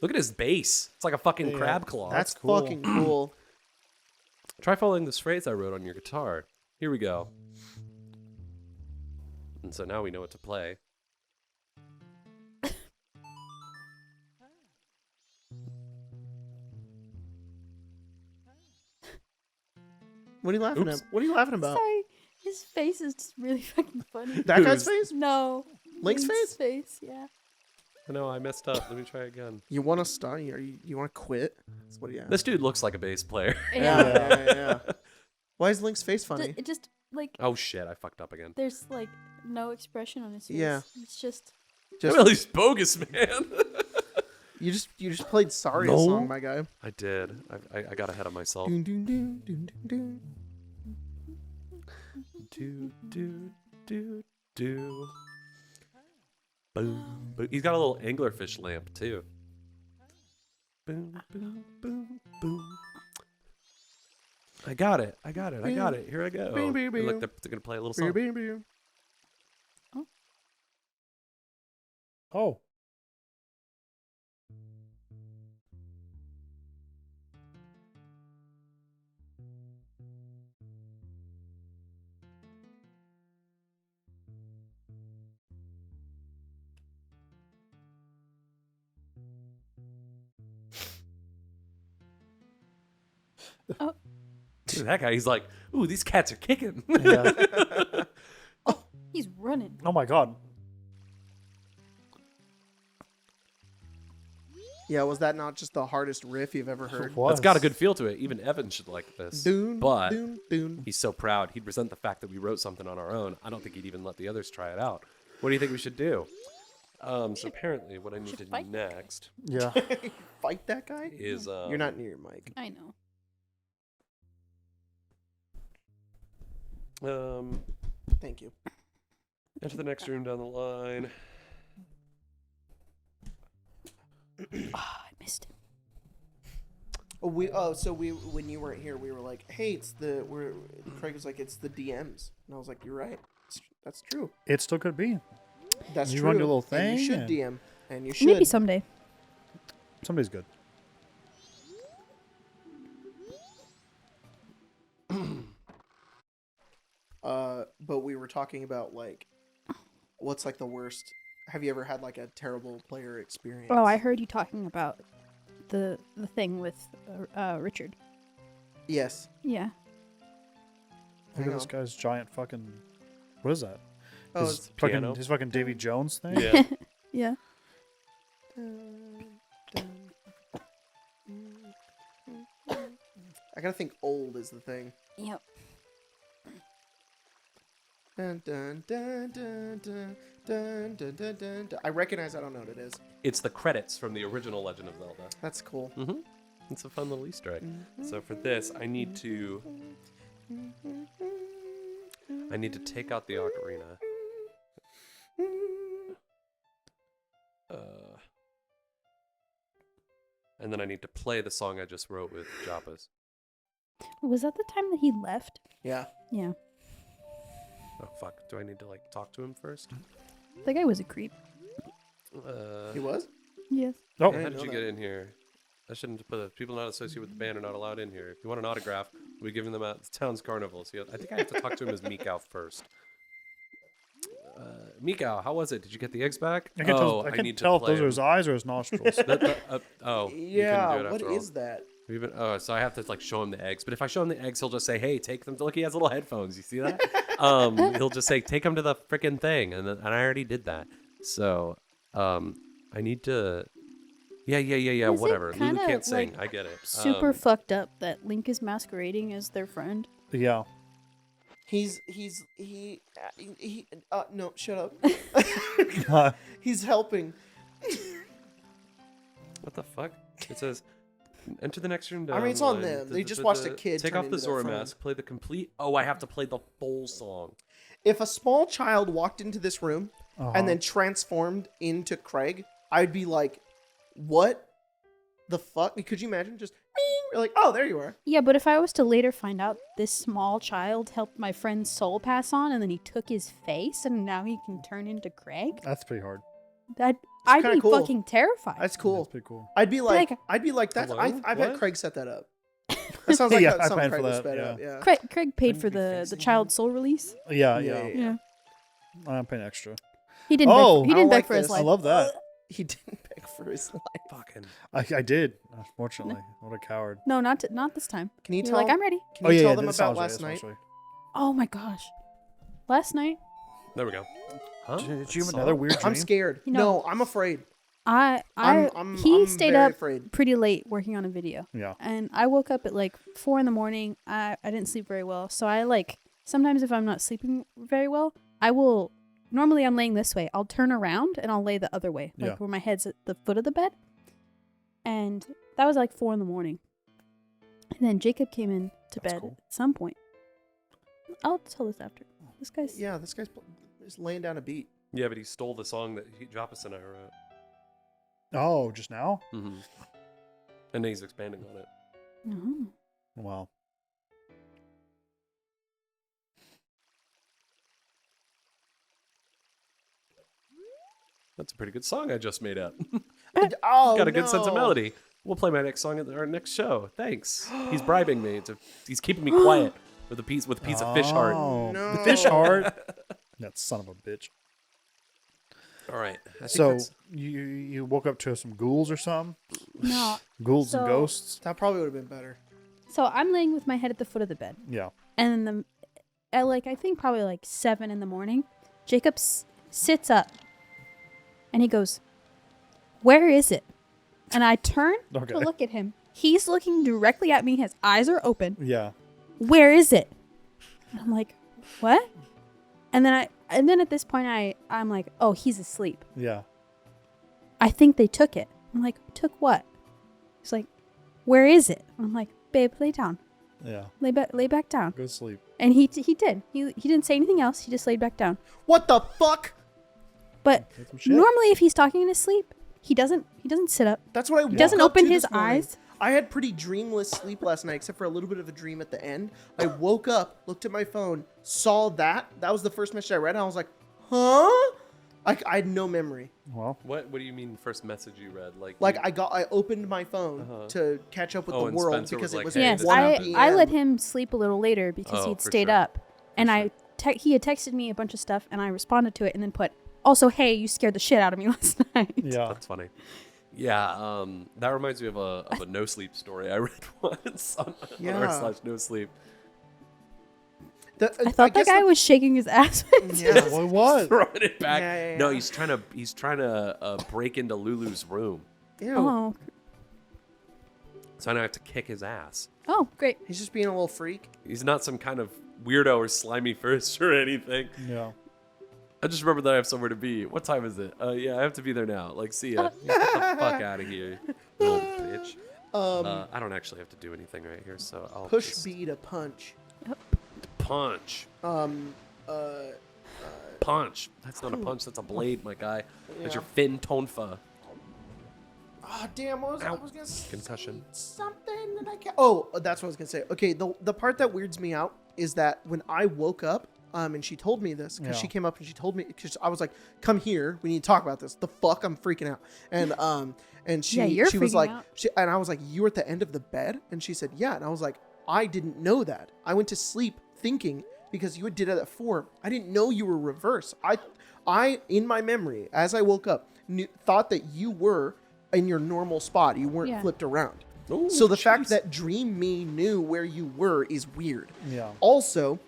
Look at his bass. It's like a fucking Yeah, crab claw. That's cool. fucking cool. Try following this phrase I wrote on your guitar. Here we go. And so now we know what to play. What are you laughing Oops. at? What are you laughing about? Sorry, his face is just really fucking funny. That guy's Who's- face? No. Link's face? Face, yeah. Oh, no, I messed up. Let me try again. You want to stop? You want to quit? That's what he asked. This dude looks like a bass player. Yeah. Why is Link's face funny? It just like Oh shit, I fucked up again. there's like no expression on his face. Yeah. It's just Just Well, he's bogus, man. you just played "Sorry" No. song, my guy. I did. I got ahead of myself. Dun, dun, dun, dun, dun, dun. Do. Boom, boom. He's got a little anglerfish lamp too. Boom, boom, boom, boom. I got it. Here I go. Boom, boom, And look, boom. they're gonna play a little Beer, song. beer, beer. Oh. Dude, that guy, he's like, ooh, these cats are kicking. Yeah. he's running. Oh my god. Yeah, was that not just the hardest riff you've ever heard? It's got a good feel to it. Even Evan should like this. Dun, But dun, dun. he's so proud. He'd resent the fact that we wrote something on our own. I don't think he'd even let the others try it out. What do you think we should do? So apparently what I need to do fight that guy. next Yeah. Fight that guy? is... You're not near your mic. I know. Thank you. Enter the next room down the line. I missed it. So when you weren't here, we were like, hey, Craig was like, it's the DMs, and I was like, you're right. That's true. It still could be. That's You true. run your little And you thing should and- DM, and you should. Maybe someday. Somebody's good. But we were talking about like, what's like the worst? Have you ever had like a terrible player experience? Oh, I heard you talking about the thing with Richard. Yes. Yeah. Look Hang at this on. guy's giant fucking. What is that? Oh, his it's fucking piano. his fucking Davy Jones thing. Yeah. Yeah. I gotta think old is the thing. Yep. Dun, dun, dun, dun, dun, dun, dun, dun, dun, dun. I recognize. I don't know what it is. It's the credits from the original Legend of Zelda. That's cool. Mm-hmm. It's a fun little Easter egg. So for this, I need to take out the ocarina. And then I need to play the song I just wrote with Joppas. Was that the time that he left? Yeah. Yeah. Oh fuck! Do I need to like talk to him first? That guy was a creep. He was. Yes. Oh, Yeah. How did know you that. get in here? I shouldn't have put it. People not associated with the band are not allowed in here. If you want an autograph, we're giving them at the town's carnival. So I think I have to talk to him as Mikau first. Mikau, how was it? Did you get the eggs back? I can need tell to if those play are his eyes or his nostrils. you couldn't Yeah. do it What after all. is that? We've been, so I have to like show him the eggs. But if I show him the eggs, he'll just say, "Hey, take them." Look, he has little headphones. You see that? He'll just say, "Take them to the freaking thing," and I already did that. So, I need to. Yeah. Is it Whatever. Lulu kinda, can't sing. like, I get it. Super fucked up that Link is masquerading as their friend. Yeah. He no, shut up. He's helping. What the fuck? It says, enter the next room down. I mean, it's on line. them. They just watched a kid Take turn off the into their Zora friend. mask. Play the complete. Oh, I have to play the full song. If a small child walked into this room Uh-huh. and then transformed into Craig, I'd be like, what the fuck? Could you imagine just you're like, oh, there you are. Yeah, but if I was to later find out this small child helped my friend's soul pass on and then he took his face and now he can turn into Craig, That's pretty hard. I'd be kinda cool. fucking terrified. That's cool. That's pretty cool. I'd be like, Like- that's. Hello? I bet What? Craig set that up. That sounds like Yeah, I something planned Craig for was that, sped yeah. up. Yeah. Craig paid Wouldn't for you be the facing child soul release. Yeah. Yeah. I'm paying extra. He didn't Oh, beg, he I didn't don't beg like for his this. life. I love that. He didn't beg for his life. Fucking. I did. Unfortunately, what a coward. No, not this time. Can you You're tell? like, I'm ready. Can you tell them this about sounds right, last this night? sounds right. Oh my gosh. Last night, There we go. Huh? Did you have Song? another weird dream? I'm scared. You know- No, I'm afraid. I'm he stayed very up afraid. pretty late working on a video. Yeah. And I woke up at like 4 a.m. I didn't sleep very well. So I like, sometimes if I'm not sleeping very well, normally I'm laying this way. I'll turn around and I'll lay the other way, like Yeah. where my head's at the foot of the bed. And that was like 4 a.m. And then Jacob came in to That's bed cool. at some point. I'll tell this after. This guy's Yeah, this guy's just laying down a beat. Yeah, but he stole the song that Joppas and I wrote. Oh, just now? Mm-hmm. And then he's expanding on it. Oh. Wow. That's a pretty good song I just made up. Oh, Got a good sense of no. melody. We'll play my next song at our next show. Thanks. He's bribing me. He's keeping me quiet with a piece of fish heart. Oh, No. the fish heart. That son of a bitch. All right. I think So that's- you woke up to some ghouls or something? No. Ghouls and So- ghosts? That probably would have been better. So I'm laying with my head at the foot of the bed. Yeah. And then at like, I think probably like 7 a.m, Jacob sits up and he goes, "Where is it?" And I turn Okay. to look at him. He's looking directly at me. His eyes are open. Yeah. "Where is it?" And I'm like, "What?" And then at this point I'm like, "Oh, he's asleep. Yeah. I think they took it." I'm like, "Took what?" He's like, "Where is it?" I'm like, "Babe, lay down. Yeah. Lay back down." Go to sleep. And he did. He didn't say anything else. He just laid back down. What the fuck? But Take some shit. normally if he's talking in his sleep, he doesn't sit up. That's what I. He doesn't woke up open to his this morning. eyes. I had pretty dreamless sleep last night, except for a little bit of a dream at the end. I woke up, looked at my phone, saw that. That was the first message I read, and I was like, "Huh?" I had no memory. Well, What do you mean first message you read? Like I opened my phone to catch up with Oh, the and world Spencer because was it like, was "Hey, Yes, this 1 happened." p.m. I let him sleep a little later because Oh, he'd for stayed sure. up, and he had texted me a bunch of stuff, and I responded to it, and then put, "Also, hey, you scared the shit out of me last night." yeah. That's funny. Yeah, that reminds me of a no sleep story I read once on Yeah. r/no sleep. I thought that guy was shaking his ass. Yeah. Well, it was. Throwing it back. Yeah. No, he's trying to break into Lulu's room. Ew. Oh, So now I have to kick his ass. Oh, great. He's just being a little freak. He's not some kind of weirdo or slimy fish or anything. Yeah. I just remember that I have somewhere to be. What time is it? Yeah, I have to be there now. Like, see ya. Get the fuck out of here, you little bitch. I don't actually have to do anything right here, so I'll Push just B to punch. punch. Punch. That's not a punch. That's a blade, my guy. That's your fin tonfa. Oh, damn. I was going to say Concussion. something that I can't. Oh, that's what I was going to say. Okay, the part that weirds me out is that when I woke up, and she told me this, because she came up and she told me, because I was like, come here, we need to talk about this. The fuck, I'm freaking out. And she, she was like, and I was like, you were at the end of the bed? And she said, yeah. And I was like, I didn't know that. I went to sleep thinking, because you did it at 4, I didn't know you were reverse. I in my memory, as I woke up, thought that you were in your normal spot. You weren't flipped around. Ooh, so the fact that Dream Me knew where you were is weird. Yeah. Also,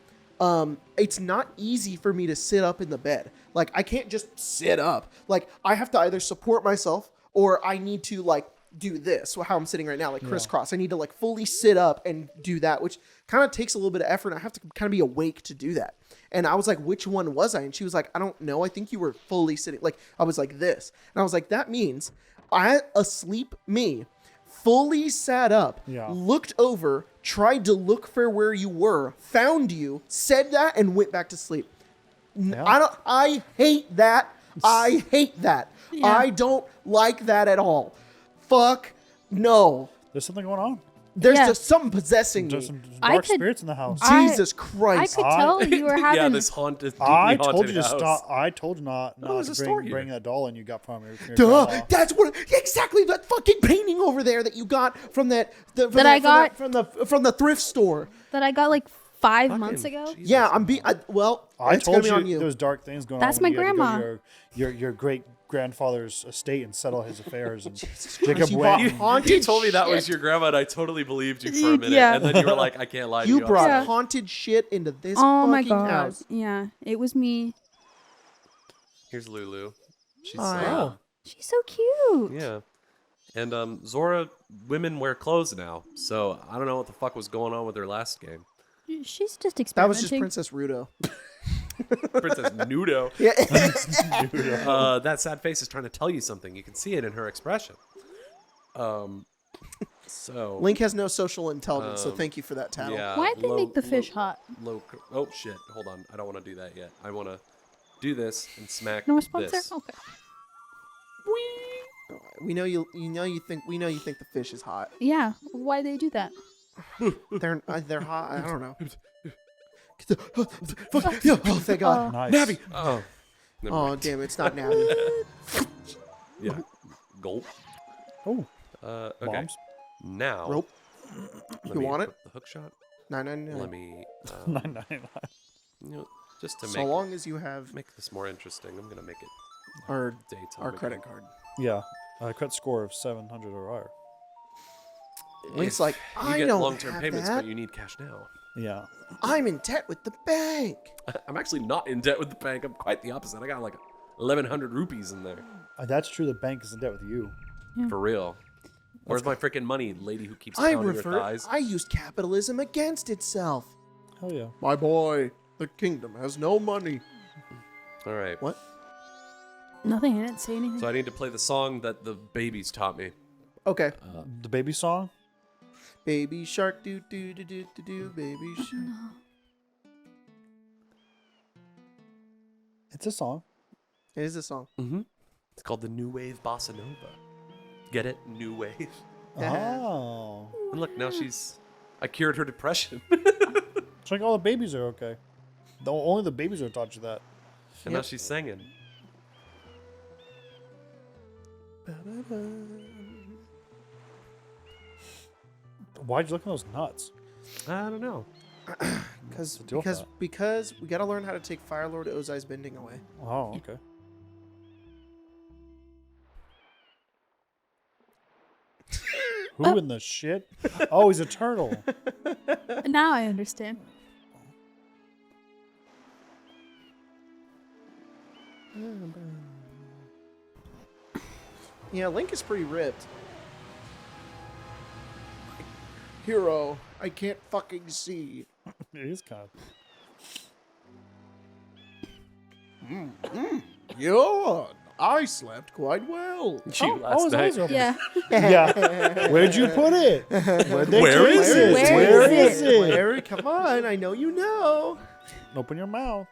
it's not easy for me to sit up in the bed. Like, I can't just sit up. Like, I have to either support myself or I need to, like, do this, how I'm sitting right now, like crisscross. I need to, like, fully sit up and do that, which kind of takes a little bit of effort. I have to kind of be awake to do that. And I was like, which one was I? And she was like, I don't know. I think you were fully sitting. Like, I was like this. And I was like, that means asleep me fully sat up, looked over, tried to look for where you were, found you, said that, and went back to sleep. I hate that. I hate that. Yeah. I don't like that at all. Fuck no. There's something going on. There's just something possessing There's me. some dark spirits in the house. Jesus I Christ. could tell you were having. Yeah, this haunted. I deeply told you to haunted stop. house. I told you not there's a to story bring here. that doll in you got from your Duh. grandma. That's what exactly that fucking painting over there that you got from from the thrift store. that I got like 5 months ago. Jesus. Yeah, Oh, I it's gonna told be on you you. there was dark things going That's on. when my you had to go to grandma. your great grandfather's estate and settle his affairs. And Jesus Jacob Christ, you went. brought haunted You told me that was shit. your grandma, and I totally believed you for a minute. Yeah. And then you were like, I can't lie to you. You brought Yeah. haunted shit into this Oh my fucking god. house. Yeah, it was me. Here's Lulu. She's Oh. She's so cute. yeah. And Zora, women wear clothes now, so I don't know what the fuck was going on with her last game. She's just experimenting. That was just Princess Rudo. Princess Nudo. Yeah. That sad face is trying to tell you something. You can see it in her expression. So Link has no social intelligence, so thank you for that tattle. yeah. Why'd they make the fish hot? Oh shit! Hold on. I don't want to do that yet. I want to do this and smack No sponsor? this. Okay. We know you think the fish is hot. Yeah. Why'd they do that? They're hot. I don't know. Oh, thank God. Nice. Navi. Oh. Never Oh, mind. damn, it's not Navi. Yeah. Gulp. Oh, Okay. bombs. Now. Rope. let You me want put it? The hook shot. 999. Let me. 999. You know, just to So make long as you have make this more interesting, I'm gonna make it our daytime. credit again. card. Yeah, a credit score of 700 or higher. Link's If like, you I get don't long-term have payments, that. but you need cash now. Yeah. I'm in debt with the bank. I'm actually not in debt with the bank. I'm quite the opposite. I got like 1,100 rupees in there. That's true. The bank is in debt with you. For real. Where's my freaking money, lady who keeps I pounding her thighs? I used capitalism against itself. Hell yeah. My boy, the kingdom has no money. All right. What? Nothing. I didn't say anything. So I need to play the song that the babies taught me. Okay. The baby song? Baby shark, do do do do do do, baby shark. It's a song. It is a song. Mm-hmm. It's called the New Wave Bossa Nova. Get it? New Wave. Oh. And look, now I cured her depression. It's like all the babies are okay. Only the babies are taught you that. And now she's singing. Why'd you look at those nuts? I don't know. Because deal with that? because we gotta learn how to take Fire Lord Ozai's bending away. Oh, okay. Who in the shit? Oh, he's a turtle. Now I understand. Yeah, Link is pretty ripped. hero. I can't fucking see. It is kind of. Yeah, I slept quite well. Last night. Yeah. Yeah. Where'd you put it? Where'd they Where place is it? it? Where is it? Where? Come on, I know you know. Open your mouth.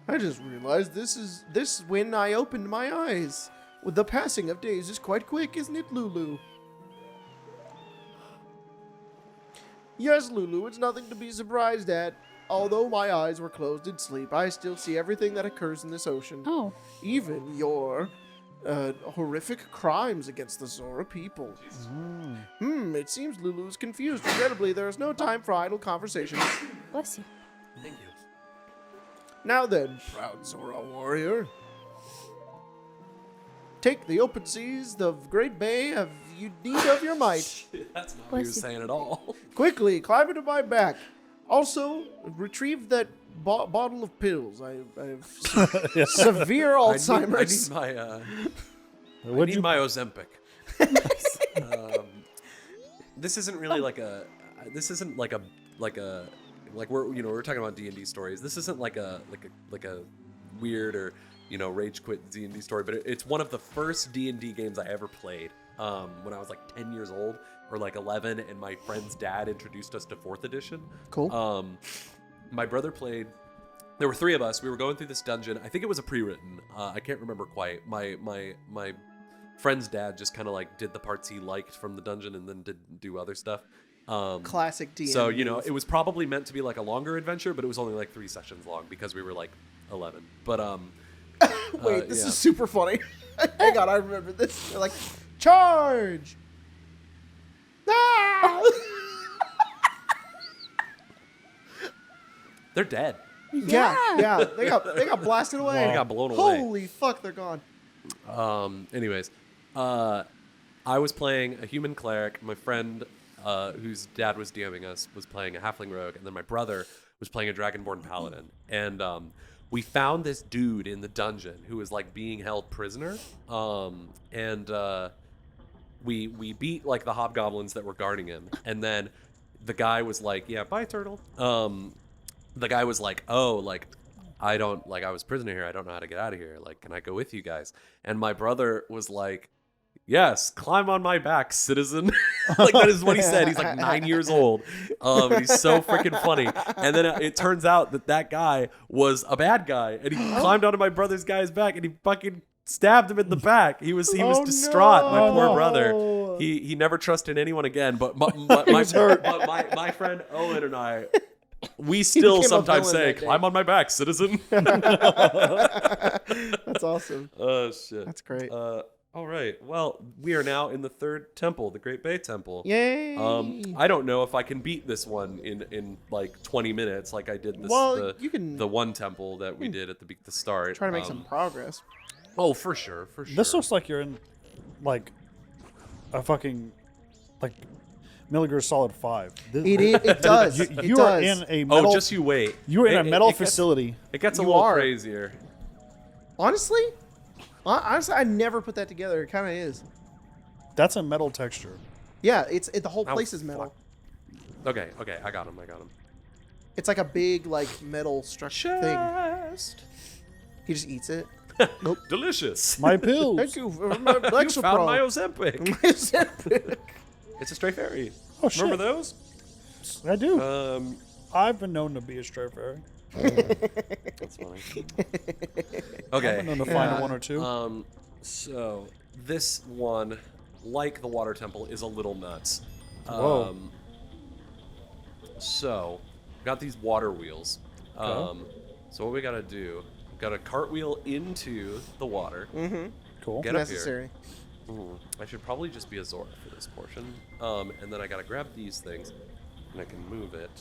I just realized this when I opened my eyes. With the passing of days is quite quick, isn't it, Lulu? Yes, Lulu, it's nothing to be surprised at. Although my eyes were closed in sleep, I still see everything that occurs in this ocean. Oh. Even your horrific crimes against the Zora people. It seems Lulu's confused. Regrettably, there is no time for idle conversation. Bless you. Thank you. Now then, proud Zora warrior. Take the open seas, the great bay, have you need of your might. That's not what Bless he was you. saying at all. Quickly, climb into my back. Also, retrieve that bottle of pills. I have severe Alzheimer's. I What'd need you? my Ozempic. This isn't really like a. This isn't like a we're talking about D&D stories. This isn't like a weird or rage quit D&D story, but it's one of the first D&D games I ever played. When I was like 10 years old or like 11, and my friend's dad introduced us to 4th edition. Cool. My brother played. There were 3 of us. We were going through this dungeon. I think it was a pre-written. I can't remember quite. My friend's dad just kind of like did the parts he liked from the dungeon and then didn't do other stuff. Classic D&D. So it was probably meant to be like a longer adventure, but it was only like 3 sessions long because we were like 11. But Wait, this yeah. is super funny. Hang on, I remember this. They're like, charge! Ah! They're dead. yeah. They got blasted away. They got blown away. Holy fuck, they're gone. Anyways, I was playing a human cleric. My friend, whose dad was DMing us, was playing a halfling rogue, and then my brother was playing a dragonborn paladin. And we found this dude in the dungeon who was like being held prisoner. We beat like the hobgoblins that were guarding him, and then the guy was like, "Yeah, bye, turtle." The guy was like, "Oh, like I was prisoner here. I don't know how to get out of here. Like, can I go with you guys?" And my brother was like, "Yes, climb on my back, citizen." Like, that is what he said. He's like 9 years old. And he's so freaking funny. And then it turns out that guy was a bad guy, and he climbed onto my brother's guy's back, and he fucking stabbed him in the back. He was distraught. My poor brother. He never trusted anyone again. But my friend Owen and I, we still became a sometimes villain say, that day. "Climb on my back, citizen." That's awesome. Oh shit. That's great. All right. Well, we are now in the 3rd temple, the Great Bay Temple. Yay! I don't know if I can beat this one in like 20 minutes, like I did this. Well, you can the one temple that we did at the start. try to make some progress. Oh, for sure. This looks like you're in, like, a fucking, like, Metal Gear Solid 5. It does. You are in a metal. Oh, just you wait. You are in a metal It gets- facility. It gets a You little are. crazier. Honestly, I never put that together. It kind of is. That's a metal texture. Yeah, the whole Oh, place is metal. fuck. Okay, I got him. It's like a big metal structure thing. Chest. He just eats it. Delicious. My pills. Thank you for my You Lexapro. found my Ozempic. My Ozempic. It's a stray fairy. Oh, shit. Remember those? I do. Um, I've been known to be a stray fairy. that's funny. I've Okay. been known to find one or two. So this one, like the water temple, is a little nuts. Whoa. So got these water wheels. Okay. So what we gotta do? Got to cartwheel into the water. Cool. Get up Necessary. here. I should probably just be a Zora for this portion. And then I gotta grab these things, and I can move it.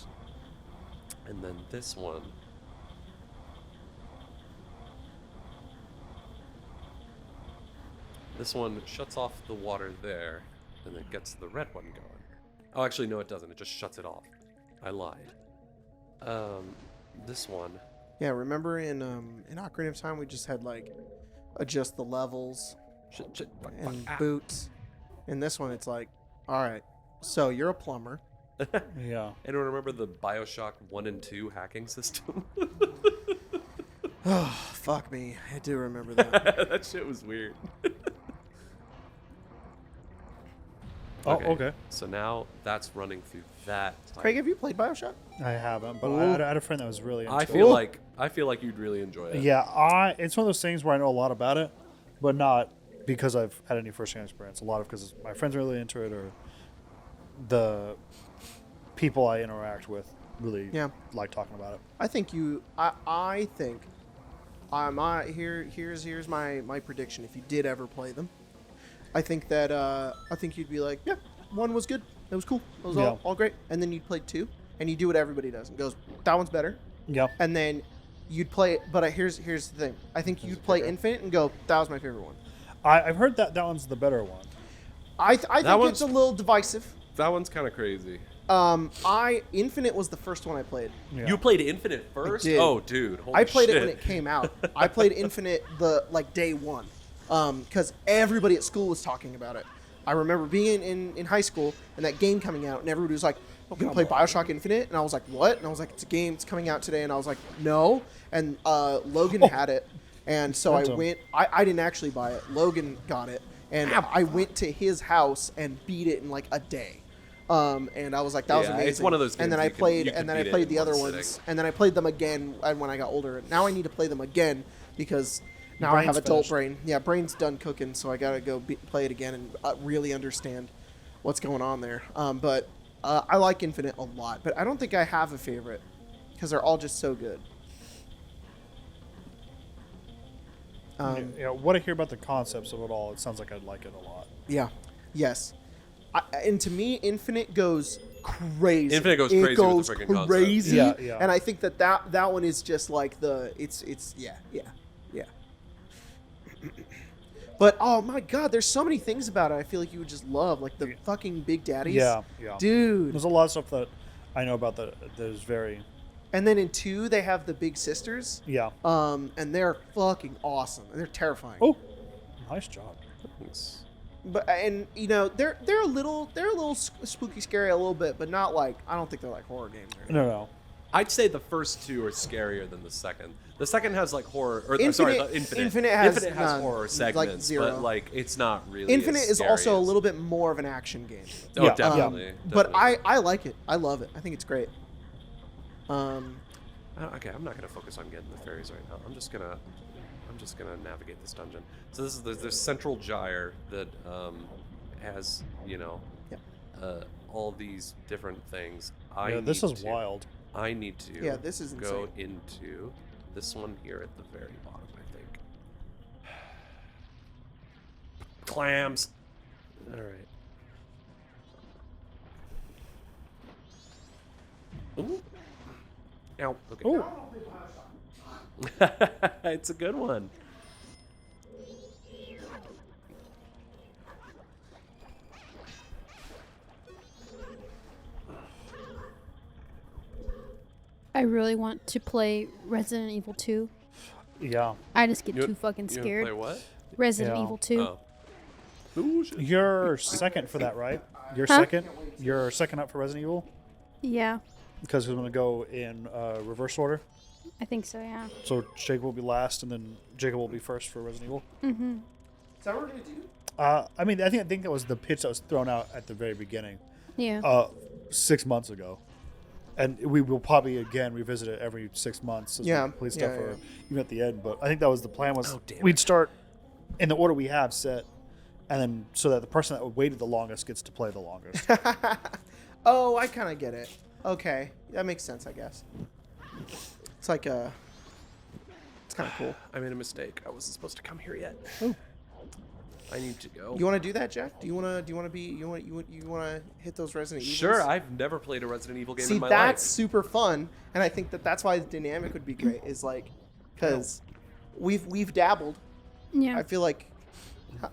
And then this one. This one shuts off the water there, and it gets the red one going. Oh, actually, no, it doesn't. It just shuts it off. I lied. This one. Yeah, remember in Ocarina of Time we just had adjust the levels Shit, fuck, and ah. boots. In this one it's like All right. So you're a plumber. Yeah. Anyone remember the Bioshock 1 and 2 hacking system? Oh, fuck me. I do remember that. That shit was weird. Oh, okay. So now that's running through that. Craig, have you played Bioshock? I haven't, but Ooh. I had a friend that was really into I it. feel like you'd really enjoy it. Yeah, it's one of those things where I know a lot about it, but not because I've had any first-hand experience. A lot of because my friends are really into it, or the people I interact with really like talking about it. I think here's my prediction. If you did ever play them, I think that I think you'd be like, yeah, 1 was good. It was cool. It was all great. And then you'd play 2, and you do what everybody does and goes, that one's better. Yeah. And then you'd play it, but here's the thing. I think you'd play Infinite and go, that was my favorite one. I've heard that one's the better one. I think it's a little divisive. That one's kind of crazy. Infinite was the first one I played. Yeah. You played Infinite first? did. Oh, dude. Holy I played shit. it when it came out. I played Infinite day one, because everybody at school was talking about it. I remember being in high school and that game coming out, and everybody was like, "Oh, gonna play Bioshock Infinite?" And I was like, "What?" And I was like, "It's a game. It's coming out today." And I was like, "No." And Logan had it, and so I went. I didn't actually buy it. Logan got it, and I went to his house and beat it in like a day. And I was like, that was amazing. It's one of those games and then you I can- played, you can and then I beat it played in the one other sitting. ones, and then I played them again when I got older. Now I need to play them again because now I Brain's have adult finished. brain. Yeah, brain's done cooking, so I gotta go play it again and really understand what's going on there. But I like Infinite a lot, but I don't think I have a favorite because they're all just so good. What I hear about the concepts of it all, it sounds like I'd like it a lot. Yeah. Yes. And to me, Infinite goes crazy. Infinite goes It crazy with goes the freaking concept. crazy. Yeah. And I think that one is just like it's yeah. But oh my god, there's so many things about it I feel like you would just love, like the fucking Big Daddies. Yeah. Dude. There's a lot of stuff that I know about that is very. And then in 2 they have the Big Sisters. Yeah. And they're fucking awesome. And they're terrifying. Oh, nice job. Thanks. But they're a little spooky, scary a little bit, but not like, I don't think they're like horror games or anything. No. I'd say the first 2 are scarier than the second. The second has like horror, or Infinite- sorry, the Infinite. Infinite has none, horror like segments, zero. but like it's not really. Infinite as is scary also a as- little bit more of an action game. Oh, Yeah. definitely. But definitely. I like it. I love it. I think it's great. Okay, I'm not gonna focus on getting the fairies right now. I'm just gonna navigate this dungeon. So this is there's Central Gyre that has all these different things. This is wild. I need to Yeah, this is go insane. into this one here at the very bottom, I think. Clams. All right. Ooh. Ow. Okay. Oh, It's a good one. I really want to play Resident Evil 2. yeah. I just get You- too fucking You wanna scared. play what? Resident Yeah. Evil 2. Oh. Ooh, shit. You're second for that, right? You're Huh? second. You're second up for Resident Evil Yeah, because we're gonna go in reverse order. I think so, yeah. So Jacob will be last, and then Jacob will be first for Resident Evil. Mm-hmm. Is that what we're gonna do? I think that was the pitch that was thrown out at the very beginning, Yeah. 6 months ago, and we will probably again revisit it every 6 months. As we Yeah, complete yeah, stuff, or even at the end. But I think that was the plan. Was Oh, damn we'd it. start in the order we have set, and then so that the person that waited the longest gets to play the longest. Oh, I kind of get it. Okay, that makes sense, I guess. It's like it's kind of cool. I made a mistake. I wasn't supposed to come here yet. Oh. I need to go. You want to do that, Jeff? You want to hit those Resident Evils? Sure, I've never played a Resident Evil game See, in my that's life. super fun, and I think that's why the dynamic would be great. Is like, because we've dabbled. Yeah. I feel like,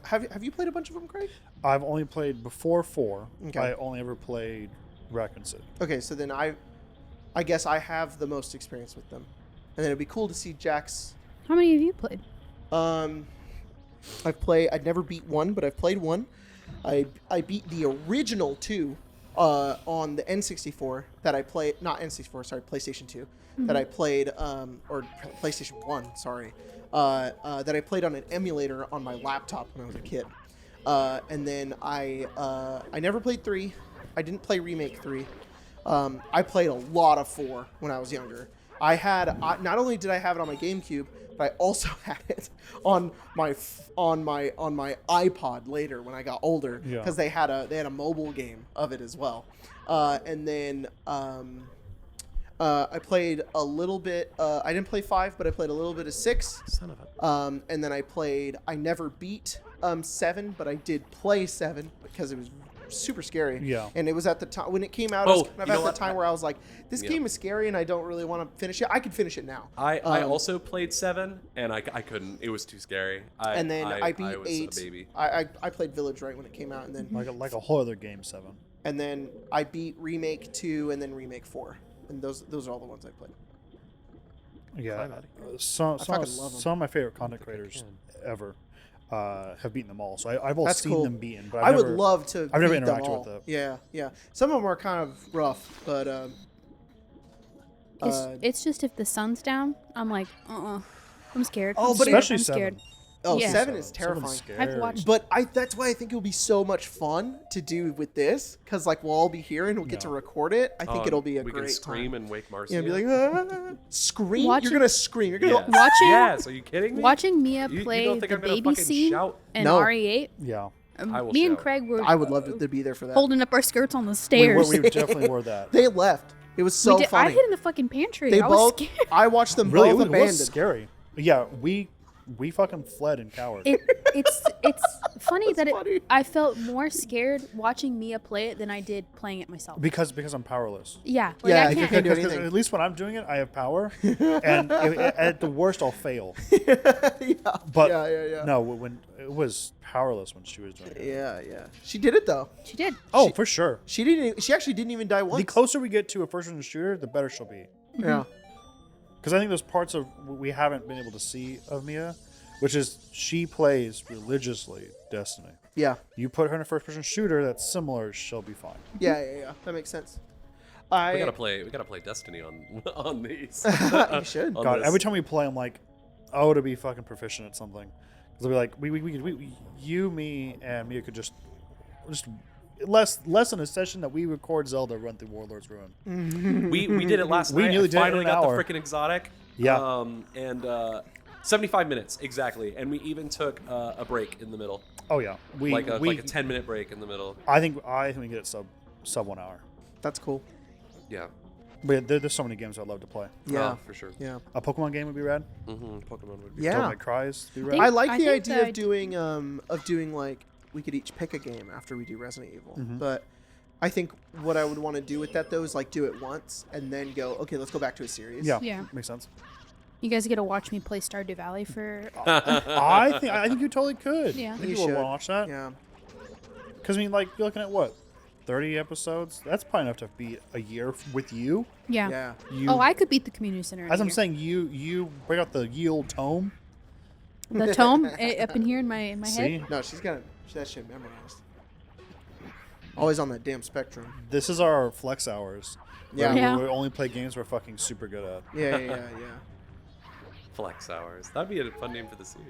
have you played a bunch of them, Craig? I've only played before 4. Okay. I only ever played Raccoon City. Okay, so then I guess I have the most experience with them, and then it'd be cool to see Jack's. How many of you played? I've never beat 1, but I've played 1. I beat the original 2 on the N64 that I played, not N64, sorry, PlayStation 2 that I played, or PlayStation 1, sorry, that I played on an emulator on my laptop when I was a kid. And then I never played 3. I didn't play Remake 3. I played a lot of 4 when I was younger. Not only did I have it on my GameCube, but I also had it on my iPod later when I got older, because they had a mobile game of it as well. And then I played a little bit. I didn't play 5, but I played a little bit of 6. Son of a. And then I never beat 7, but I did play 7 because it was super scary. Yeah. And it was at the time when it came out. Oh, it was kind of at the time where I was like, this game is scary and I don't really want to finish it. I could finish it now. I also played 7 and I couldn't. It was too scary. And then I beat I was 8. A baby. I played Village right when it came out, and then like a whole other game, 7. and then I beat Remake 2 and then Remake 4. And those are all the ones I played. Yeah. buddy. Some fucking love 'em. some of my favorite content creators ever have beaten them all. So I've all That's seen cool. them beaten, but I would love to. I've never beat them interacted all. with it. Yeah, yeah. Some of them are kind of rough, but It's just if the sun's down, I'm like, I'm scared. Oh, I'm but scared. especially I'm 7. scared. oh, Yeah. 7 is Seven's terrifying. scary. I've watched- But that's why I think it would be so much fun to do with this, because like we'll all be here and we'll get to record it. I think it'll be a we great can scream time. and wake Marcia. Yeah, be like, scream. Watching- You're gonna scream. You're gonna yes. go, Watching- Yes. Are you kidding me? Watching Mia You play don't think the I'm gonna baby fucking scene shout? and No. RE8, Yeah. I will me and shout. Craig were I would love to be there for that. holding up our skirts on the We stairs. definitely were that. They left. It was so I funny. hid in the fucking pantry. They I was both. scared. I watched them Really, both it abandoned. was scary. Yeah, we fucking fled and cowered. It's funny that funny. I felt more scared watching Mia play it than I did playing it myself. because I'm powerless. Yeah, Yeah, I you can't. can't do Because anything. at least when I'm doing it, I have power, and at the worst, I'll fail. yeah. But yeah. no, when it was powerless when she was doing it. Yeah. She did it though. She did. Oh, for sure. She didn't. She actually didn't even die once. The closer we get to a first-person shooter, the better she'll be. Yeah. Because I think there's parts of we haven't been able to see of Mia, which is she plays religiously Destiny. Yeah. You put her in a first-person shooter that's similar, she'll be fine. Yeah. That makes sense. We gotta play Destiny on these. You should. On God, this. every time we play, I'm like, oh, to be fucking proficient at something. Because I'll be like, you, me, and Mia could just less than a session that we record Zelda run through Warlord's Ruin. we did it last We night. nearly I did it in finally an got hour. the freaking exotic. Yeah. And 75 minutes exactly, and we even took a break in the middle, Oh yeah, like a 10-minute break in the middle. I think we get it sub 1 hour. That's cool. Yeah. But there's so many games I'd love to play. Yeah. Oh, for sure. Yeah. A Pokemon game would be rad. Pokemon would be. Yeah. Devil May Cry's would be rad. think- I like I the think idea that of doing like we could each pick a game after we do Resident Evil. Mm-hmm. But I think what I would want to do with that though is like do it once and then go, okay, let's go back to a series. Yeah, Yeah. makes sense. You guys get to watch me play Stardew Valley for. I think you totally could. Yeah. I think You you would should. want to watch that. Yeah. Because I mean, like you're looking at what, 30 episodes? That's probably enough to beat a year with you. Yeah. Yeah. You, Oh, I could beat the community center. in as a I'm year. saying, you break out the ye old tome. The tome up in here in my See, head. No, she's got that shit memorized. Always on that damn spectrum. this is our flex hours. Yeah. where Yeah. we only play games we're fucking super good at. Yeah. Flex Hours. That'd be a fun name for the series.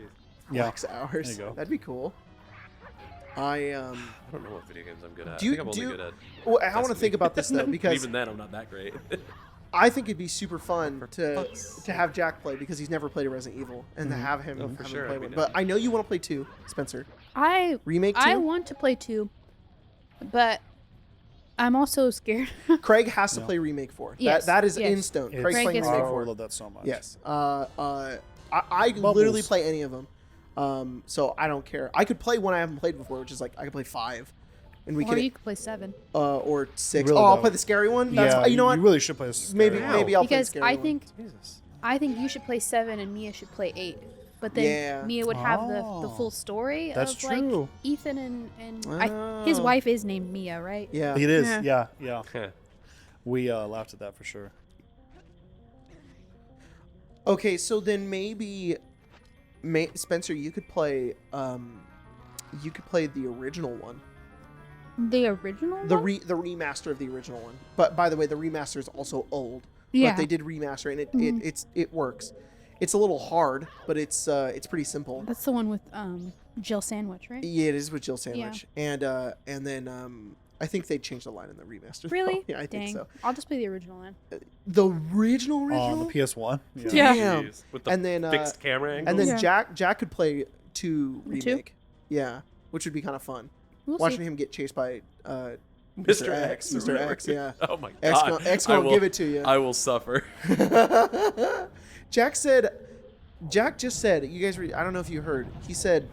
Yeah. Flex hours. There you go. That'd be cool. I I don't know what video games I'm good at. Do I you- think I'm do only you- good at. well, I want to Destiny. think about this though And because even then, I'm not that great. I think it'd be super fun to fuck's have Jack play because he's never played a Resident Evil and to have him, Oh, for have sure, him play I'd be one. down. But I know you want to play 2, Spencer. I Remake 2. I want to play 2, but I'm also scared. Craig has to No. play Remake 4. Yes, That is yes. in stone. It's- Craig's Craig playing is- Remake I 4. love that so much. Yes. I Bubbles. literally play any of them. So I don't care. I could play one I haven't played before, which is like I could play 5, and we Or could you could play 7. or 6. Really Oh, I'll though. play the scary one. That's Yeah, you know what? You really should play this. maybe Wow. maybe I'll play the Because scary I one. think Jesus. you should play 7 and Mia should play 8. But then Yeah. Mia would have the Oh. full story That's of like true. Ethan and his Oh. wife is named Mia, right? Yeah. It is. Yeah. Yeah. We laughed at that for sure. Okay, so then maybe Spencer, you could play You could play the original one. The original The one? the remaster of the original one. But by the way, the remaster is also old. Yeah. But they did remaster, and Mhm. it works. It's a little hard, but it's pretty simple. That's the one with Jill Sandwich, right? Yeah, it is with Jill Sandwich, and then I think they changed the line in the remaster. though. Really? Yeah, I Dang. think so. I'll just play the original then. The original. On the PS1. Yeah. Damn. Jeez. With the And then fixed camera angles. and then Yeah. Jack could play 2 The two? remake. Yeah, which would be kind of fun. We'll Watching see. him get chased by Mr. X. Mr. remember? X, yeah. Oh my X god. gonna, X I gonna will- give it to you. I will suffer. Jack just said, you guys I don't know if you heard. He said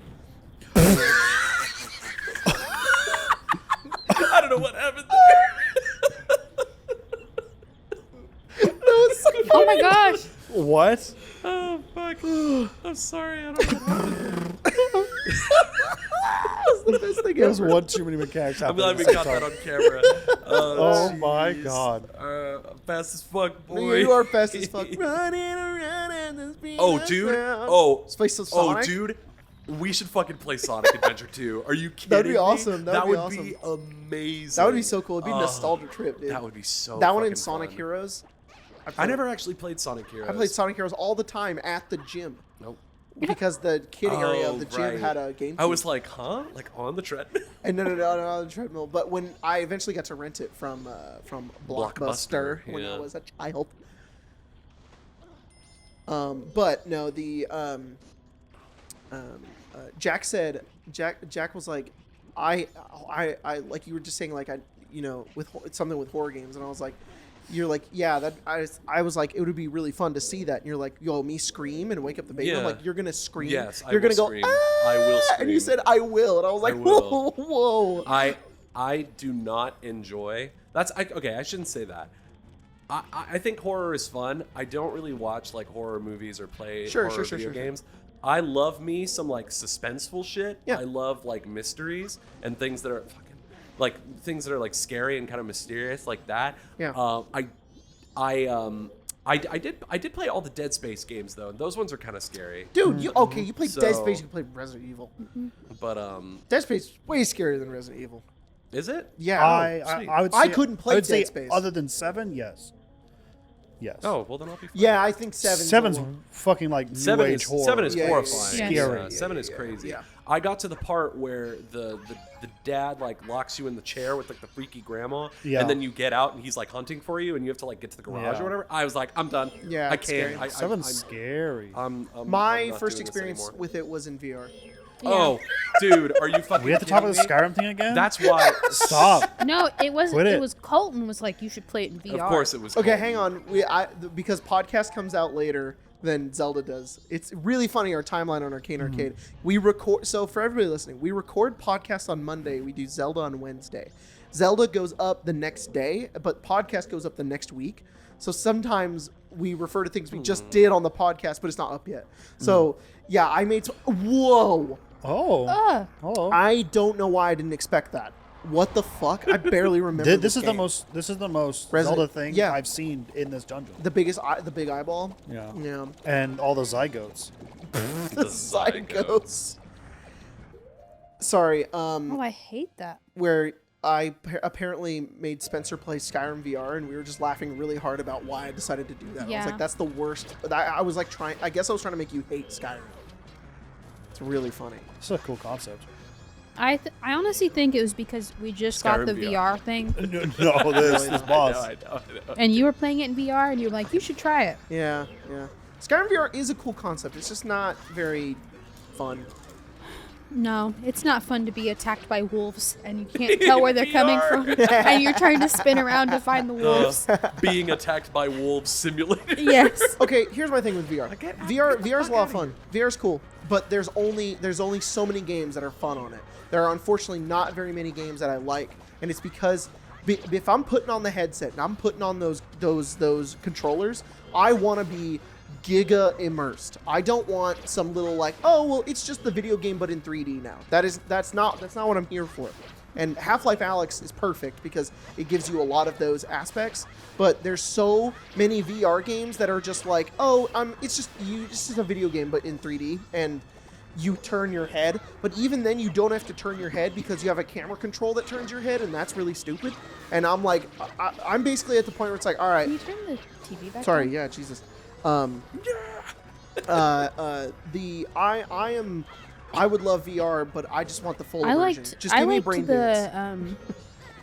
I don't know what happened there. Oh my gosh! What? Oh fuck. I'm sorry. I don't know. that's the best thing There was ever. one too many mechanics I'm happening. glad at we the got same that time. on camera. Oh my jeez. God. Fast as fuck, boy. You are fast as fuck. Running around at the speed Oh, of dude. sound. Oh. Let's play some Oh, Sonic. dude. We should fucking play Sonic Adventure 2. Are you kidding That'd be me? awesome. That'd That be would awesome. be amazing. That would be so cool. It'd be a Oh, nostalgia trip, dude. That would be so That one fucking in Sonic fun. Heroes. I never actually played Sonic Heroes. I played Sonic Heroes all the time at the gym Nope. because the kid area of the gym right. had a game. I was like, huh? Like on the treadmill? and no, on the treadmill. But when I eventually got to rent it from Blockbuster when I yeah. was a child. But no, the Jack said Jack was like, I like you were just saying like with something with horror games, and I was like. You're like, yeah, that I was like, it would be really fun to see that. And you're like, yo, me scream and wake up the baby. I'm Yeah. like, you're gonna scream. Yes, you're I will gonna scream. go. Ah! I will And you scream. said I will, and I was like, I whoa, will. whoa. I do not enjoy. Okay. I shouldn't say that. I think horror is fun. I don't really watch like horror movies or play Sure, horror sure, video sure. games. I love me some like suspenseful shit. Yeah. I love like mysteries and things that are fucking like things that are like scary and kind of mysterious like that. Yeah. I did play all the Dead Space games though, and those ones are kind of scary. Dude, you played Dead So- Space, you played Resident Evil. But Dead Space is way scarier than Resident Evil. is it? Yeah. I would say, I couldn't play I would say Dead Space. other than 7, yes. Yes. Oh, well then I'll be fine. Yeah, I think 7's Seven's a little- fucking like new Seven age is, horror. 7 is Yeah, yeah, horrifying. yeah, yeah. Yeah, 7 is crazy. yeah. I got to the part where the dad like locks you in the chair with like the freaky grandma, Yeah. and then you get out and he's like hunting for you, and you have to like get to the garage Yeah. or whatever. I was like, I'm done. Yeah, I it's can't. scary. 7's scary. I'm My not first doing this experience anymore. with it was in VR. Oh, dude, are you fucking? we at the top of the kidding me? Skyrim thing again? That's why. Stop. No, it wasn't. Quit It it. was Colton was like, you should play it in VR. Of course, it was. Okay, cold. hang on. Because podcast comes out later than Zelda does. It's really funny, our timeline on Arcane Arcade. We record, so for everybody listening, we record podcast on Monday. We do Zelda on Wednesday. Zelda goes up the next day, but podcast goes up the next week. So sometimes we refer to things we just did on the podcast, but it's not up yet. So yeah, I made whoa. Oh. Ugh. Hello. I don't know why I didn't expect that. What the fuck? I barely remember. This is the game. most. This is the most Resident- Zelda thing yeah. I've seen in this dungeon. the big eyeball. Yeah. Yeah. And all the zygotes. The Zygotes. Sorry. Oh, I hate that. Where I apparently made Spencer play Skyrim VR, and we were just laughing really hard about why I decided to do that. I was Yeah. like, that's the worst. I was like I guess I was trying to make you hate Skyrim. It's really funny. It's a cool concept. I honestly think it was because we just got Skyrim the VR. VR thing, No, this boss. I know. and you were playing it in VR, and you were like, you should try it. Yeah, yeah. Skyrim VR is a cool concept. It's just not very fun. No, it's not fun to be attacked by wolves, and you can't tell where they're coming VR. from, and you're trying to spin around to find the wolves. Being attacked by wolves simulated. Yes. Okay, here's my thing with VR. Get out VR's a lot of fun. VR's cool, but there's only so many games that are fun on it. There are unfortunately not very many games that I like, and it's because if I'm putting on the headset and I'm putting on those controllers, I want to be giga immersed. I don't want some little like, oh well, it's just the video game but in 3D now. That's not what I'm here for. And Half-Life Alyx is perfect because it gives you a lot of those aspects. But there's so many VR games that are just like, oh, it's just a video game but in 3D, and you turn your head, but even then you don't have to turn your head because you have a camera control that turns your head, and that's really stupid. And I'm like, I'm basically at the point where it's like, all right. Can you turn the TV back Sorry, on? yeah, Jesus. I would love VR, but I just want the full immersion. Just give me brain dance.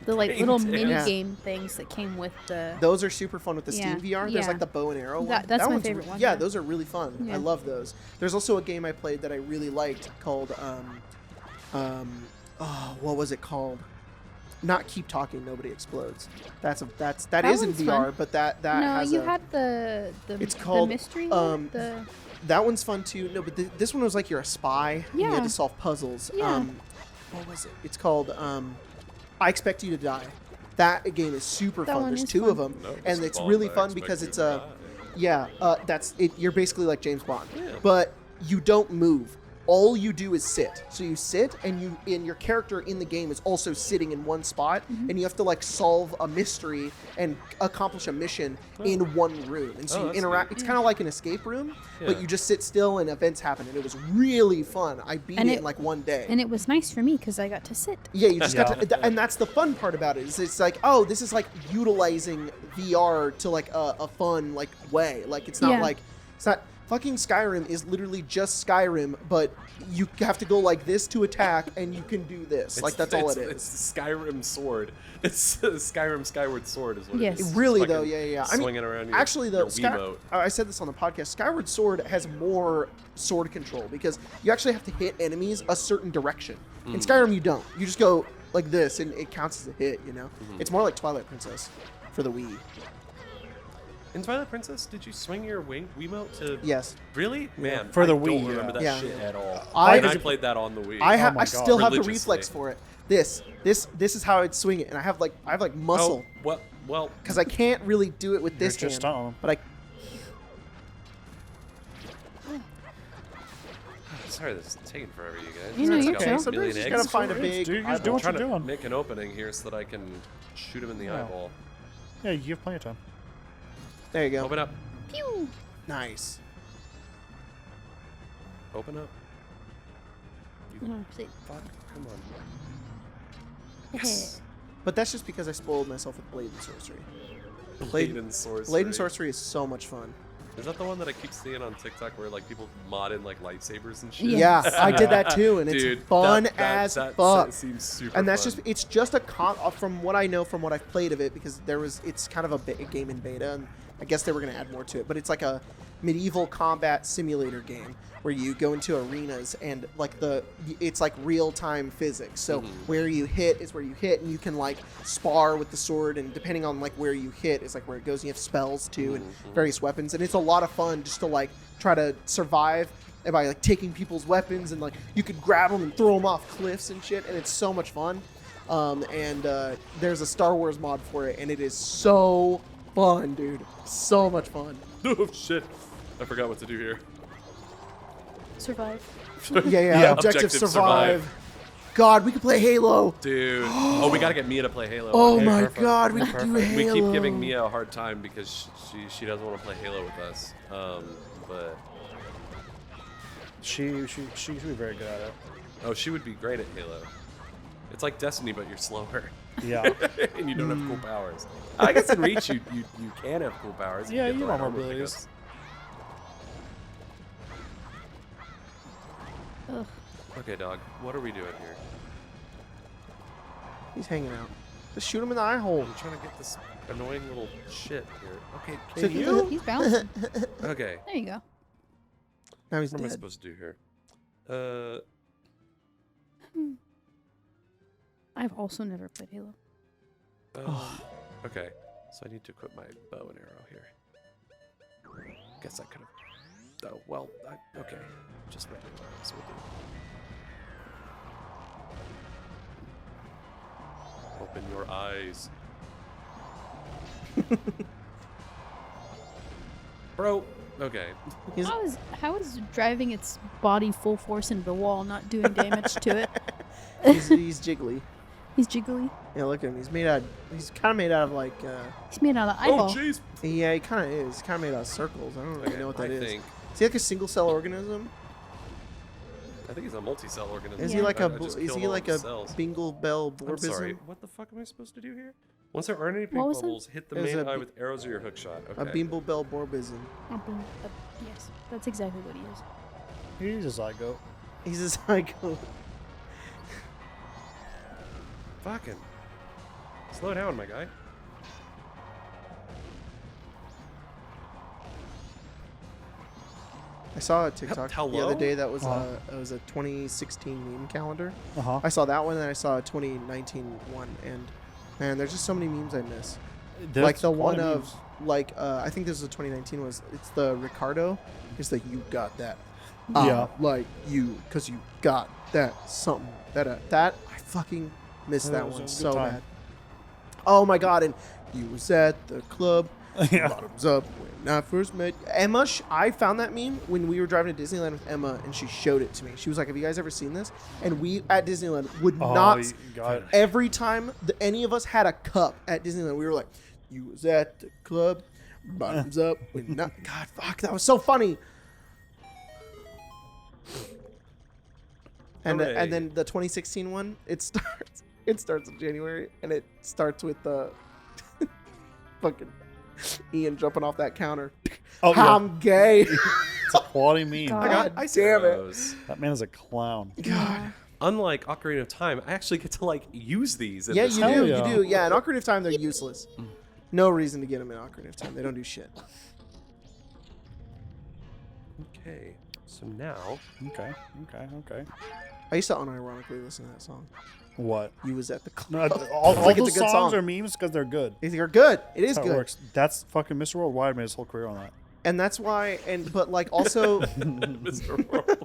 The like Brain little dance. mini Yeah. game things that came with the. Those are super fun with the Yeah, Steam VR. There's yeah. like the bow and arrow one. That's my one's favorite one, Yeah, yeah. those are really fun. Yeah. I love those. There's also a game I played that I really liked called what was it called? Not Keep Talking, Nobody Explodes. That is in one's VR, fun. but that No, has you a, had the It's called, the mystery one. The that one's fun too. No, but this one was like you're a spy and you had Yeah. to solve puzzles. Yeah. What was it? It's called I Expect You to Die. That game is super That fun. one There's is 2 fun. of them, No, and it's it's Bond, really I fun expect because you it's to that's it. You're basically like James Bond, Yeah. but you don't move. All you do is sit. So you sit, and your character in the game is also sitting in one spot, Mm-hmm. and you have to like solve a mystery and accomplish a mission in one room. And so Oh, you that's interact. neat. It's kind of like an escape room, but Yeah. you just sit still and events happen, and it was really fun. I beat And it it- in like one day. and it was nice for me because I got to sit. Yeah, you just got Yeah. to, and that's the fun part about it. Is it's like, oh, this is like utilizing VR to like a fun like way. Like it's not Yeah. like it's not fucking Skyrim is literally just Skyrim, but you have to go like this to attack, and you can do this. Like that's all it is. It's the Skyrim sword. It's the Skyrim Skyward Sword is what Yes. it is. Really Fucking though, yeah. I mean, swinging around your, actually, your though, Wiimote. I said this on the podcast. Skyward Sword has more sword control because you actually have to hit enemies a certain direction. Hmm. In Skyrim, you don't. You just go like this, and it counts as a hit. You know, Hmm. it's more like Twilight Princess for the Wii. In Twilight Princess, did you swing your Wiimote to? Yes. Really? Man, For the I Wii, don't remember that yeah. shit at all. I- I played that on the Wii. I my I God. still have the Religiously. reflex for it. This is how I'd swing it, and I have like muscle Oh, well, because I can't really do it with You're this just hand. on. But sorry, this is taking forever, you guys. You know, It's you're got chill. a Sometimes million you just eggs. gotta find a Dude, big. you're just eyeball. doing what trying you're to doing. make an opening here so that I can shoot him in the Yeah. eyeball. Yeah, you have plenty of time. There you go. Open up. Pew! Nice. Open up. You Oh, sit. fuck. Come on. Yes. But that's just because I spoiled myself with Blade and Sorcery. Blade and Sorcery. Blade and Sorcery is so much fun. Is that the one that I keep seeing on TikTok where like people mod in like lightsabers and shit? Yeah, I did that too, and Dude, it's fun that as that fuck. seems super And that's fun. it's just a from what I know from what I've played of it, because it's kind of a game in beta, and I guess they were gonna add more to it, but it's like a medieval combat simulator game where you go into arenas and like it's like real-time physics. So where you hit is where you hit, and you can like spar with the sword, and depending on like where you hit is like where it goes, and you have spells too and various weapons, and it's a lot of fun just to like try to survive by like taking people's weapons, and like you could grab them and throw them off cliffs and shit, and it's so much fun. There's a Star Wars mod for it, and it is so fun, dude. So much fun. Oh shit! I forgot what to do here. Survive. Yeah. Objective survive. God, we could play Halo. Dude. Oh, we gotta get Mia to play Halo. Oh Okay, my perfect. God, we could do Perfect. We Halo. keep giving Mia a hard time because she doesn't want to play Halo with us. But She should be very good at it. oh, she would be great at Halo. It's like Destiny, but you're slower. Yeah. And you don't have cool powers. I guess in Reach you can have cool powers. if Yeah, get the you right want more armor abilities. pickups. Ugh. Okay, dog. What are we doing here? He's hanging out. Just shoot him in the eye hole. I'm trying to get this annoying little shit here. Okay, So can you? He's bouncing. Okay. There you go. Now he's What am I dead. supposed to do here? I've also never played Halo. Okay. So I need to equip my bow and arrow here. Guess I could have. Oh well. Okay. Just read it. So we'll do. Open your eyes. Bro. Okay. He's, How is driving its body full force into the wall not doing damage to it? he's jiggly. He's jiggly. Yeah, look at him. He's kind of made out of like. He's made out of eyeball. Oh jeez. Yeah, he kind of is. He's kind of made out of circles. I don't really know what that I is. think. Is he like a single cell organism? I think he's a multi-cell organism. Is Yeah. he like I a just is killed he all like the a cells. Bingle Bell I'm sorry. Borbism? What the fuck am I supposed to do here? Once there aren't any pink What was it? bubbles, hit the It was main a eye be- with arrows or your hook shot. A Okay. Bimble Bell Borbism. Yes, that's exactly what he is. He's a psycho. He's a psycho. Fucking. Slow down, my guy. I saw a TikTok the Hello? other day that was Uh-huh. it was a 2016 meme calendar. Uh huh. I saw that one, and I saw a 2019 one, and man, there's just so many memes I miss. Like the one of like I think this is the 2019 was. It's the Ricardo. It's like you got that. Yeah. Like you, cause you got that something that I fucking missed Yeah, that it was one a good so time. bad. Oh my god! And you was at the club. Yeah. Bottoms up when I first met Emma. I found that meme when we were driving to Disneyland with Emma, and she showed it to me. She was like, "Have you guys ever seen this?" And we at Disneyland would Oh, not. you got it. Every time any of us had a cup at Disneyland, we were like, "You was at the club, bottoms up when not." God, fuck, that was so funny. And Hooray. and then the 2016 one, it starts in January, and it starts with the fucking Ian jumping off that counter. Oh, yeah. I'm gay. It's a quality meme. God. God damn it. Gross. That man is a clown. God. Unlike Ocarina of Time, I actually get to like use these. In Yeah, this you Hell do. yeah. You do. Yeah, in Ocarina of Time, they're useless. No reason to get them in Ocarina of Time. They don't do shit. Okay, so now Okay. I used to unironically listen to that song. What? You was at the No, club. all It's like those it's a good songs song. are memes because they're good. They're good. It is That's how good. it works. That's fucking Mr. Worldwide made his whole career on that. And that's why. But like also, Mr. Worldwide.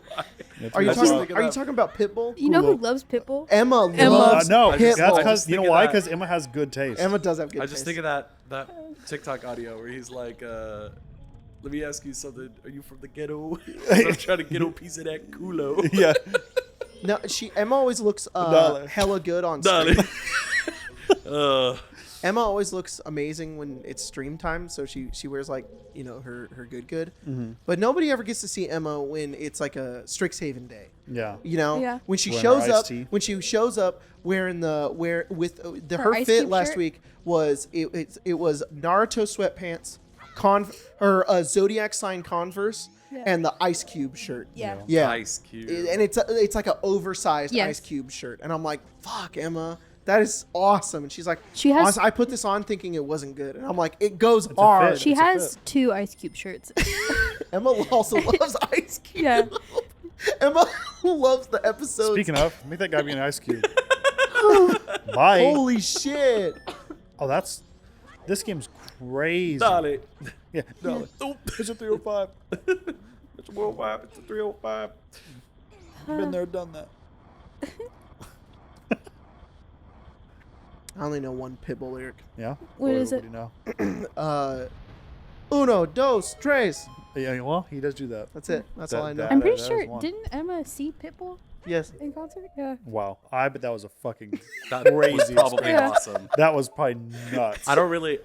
are you I was just talking? thinking Are you that. talking about Pitbull? You know who Hulu. loves Pitbull? Emma Emma. loves No, I just- that's Pitbull. I because just you know think of why? that- Because Emma has good taste. Emma does have good. I just taste. think of that TikTok audio where he's like, "Let me ask you something. Are you from the ghetto? I'm trying to get a piece of that culo." Yeah. No, Emma always looks Dollar. hella good on stream. Darling. Emma always looks amazing when it's stream time, so she wears like her good. Mm-hmm. But nobody ever gets to see Emma when it's like a Strixhaven day. Yeah. Yeah. When she Wearing shows her up, iced tea. when she shows up wearing Her her Ice fit Cube last shirt? week was it was Naruto sweatpants, Zodiac sign Converse, Yeah. and the Ice Cube shirt. Yeah. Yeah. Ice Cube. And it's like an oversized Yes. Ice Cube shirt, and I'm like, fuck, Emma, that is awesome. And she's like, She has- "Honestly, I put this on thinking it wasn't good, and I'm like, it goes a hard. fit. She It's a has fit. 2 Ice Cube shirts. Emma also loves Ice Cube. Yeah. Emma loves the episodes. Speaking of, make that guy be an ice cube. Bye. Holy shit. Oh, this game's crazy. Darling. Yeah. No. Nope. It's a 305. It's a worldwide. It's a 305. Been there, done that. I only know one Pitbull lyric. Yeah. What is do it? you know? Uno, dos, tres. Yeah. Well, he does do that. That's it. That's all I know. That- I'm pretty that sure. is one. Didn't Emma see Pitbull Yes. in concert? Yeah. Wow. I bet that was a fucking That was crazy. probably Yeah. awesome. That was probably nuts. I don't really,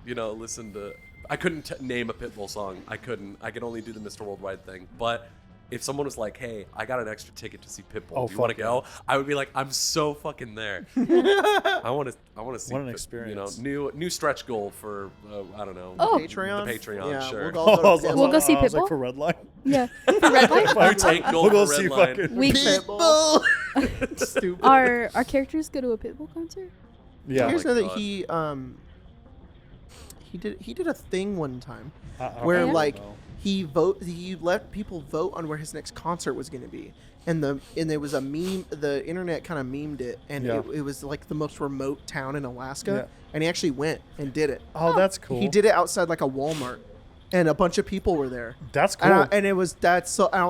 listen to. I couldn't name a Pitbull song. I couldn't. I could only do the Mr. Worldwide thing. But if someone was like, "Hey, I got an extra ticket to see Pitbull. Oh, Do you want to fuck go?" I would be like, "I'm so fucking there. I want to see. What an Pit- experience. new stretch goal for I don't know. Oh. Patreon. The Patreon, Yeah, sure. We'll go to We'll Pitbull. go see I was like Pitbull? for Red Line. Yeah. Red Light? Tank goal We'll go for see Red Line. fucking. We Pitbull. Stupid. our characters go to a Pitbull concert? Yeah. You guys Oh my know that God. he did a thing one time I where don't like know. he let people vote on where his next concert was going to be, and there was a meme. The internet kind of memed it, and Yeah. it was like the most remote town in Alaska, Yeah. and he actually went and did it. Oh, that's cool. He did it outside like a Walmart, and a bunch of people were there. That's cool. And I was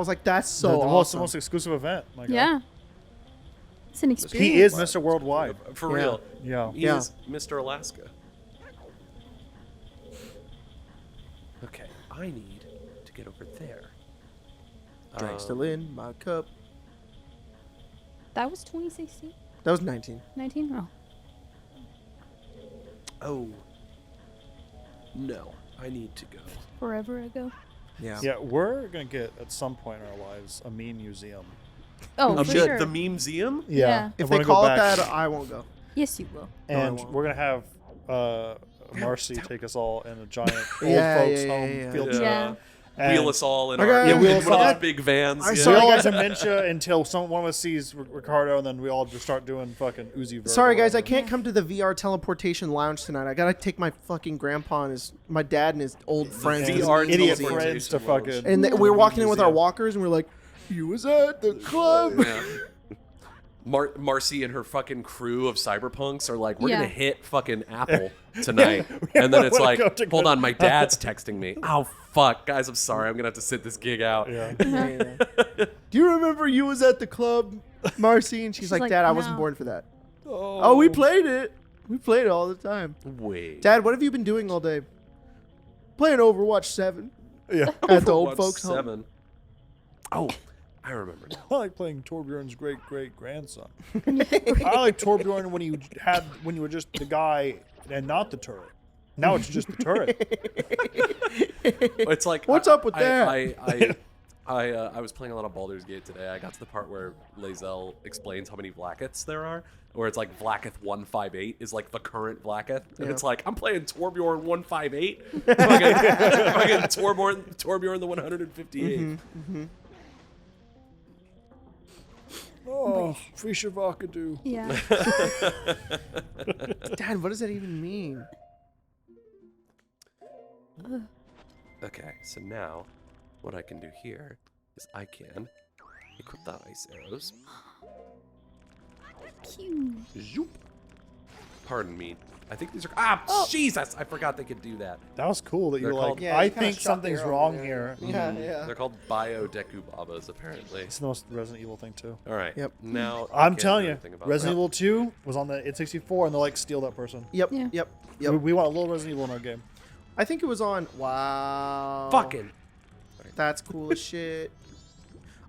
like, that's so the awesome. most exclusive event. My God. Yeah. It's an experience. He is Mr. Worldwide. For Yeah. real. Yeah. He Yeah. is Mr. Alaska. Okay, I need to get over there. Drank still in my cup. That was 2016? That was 19. 19? Oh. Oh. No, I need to go. Forever ago. Yeah. Yeah, we're gonna get at some point in our lives a meme museum. Oh, for sure. The meme museum? Yeah. If we're they gonna go call it back, that, I won't go. Yes, you will. No, I and won't. we're gonna have Marcy take us all in a giant old Yeah, folks yeah, home yeah. field Yeah. trip. Yeah. And Wheel us all in, Okay. our, Yeah, in wheel one us of all. those big vans. I yeah. saw- We all Sorry, have dementia until one of us sees Ricardo, and then we all just start doing fucking Uzi. Vert Sorry or guys, I whatever. can't come to the VR teleportation lounge tonight. I gotta take my fucking grandpa and my dad and his old friends. And to VR the idiot museum. friends to teleportation fucking. And to we were the walking in with our museum. walkers, and we are like, "He was at the club." Yeah. Marcy and her fucking crew of cyberpunks are like, we're Yeah. gonna hit fucking Apple tonight, and then it's Wanna like, go to hold the- on, my dad's texting me. Oh fuck, guys, I'm sorry, I'm gonna have to sit this gig out. Yeah. Do you remember you was at the club, Marcy? And she's like, like, "Dad, I wasn't "No." born for that." Oh, we played it. We played it all the time. Wait, Dad, what have you been doing all day? Playing Overwatch 7 Yeah. at the old Overwatch folks' home. 7. Oh, I remember now. I like playing Torbjorn's great grandson. I like Torbjorn when you were just the guy and not the turret. Now it's just the turret. It's like, What's up with that? I was playing a lot of Baldur's Gate today. I got to the part where Lae'zel explains how many Vlaakiths there are, where it's like Vlaakith 158 is like the current Vlaakith, and Yeah. it's like I'm playing Torbjorn 158, fucking Torbjorn the 158. Oh, free Shavakadu. Yeah. Dad, what does that even mean? Okay, so now what I can do here is I can equip the ice arrows. Cute. Zoop. Pardon me. I think these are Jesus! I forgot they could do that. That was cool that you They're were called- like, Yeah, I you kinda think shot something's the arrow wrong there. here. Yeah, yeah. They're called Bio-Dekubabas, apparently. It's the most Resident Evil thing too. All right. Yep. Now I I'm can't telling do you, anything about Resident that. Evil 2 was on the N64, and they're like, steal that person. Yep, Yeah. yep, We, yep. we want a little Resident Evil in our game. I think it was on. Wow. Fucking. That's cool as shit.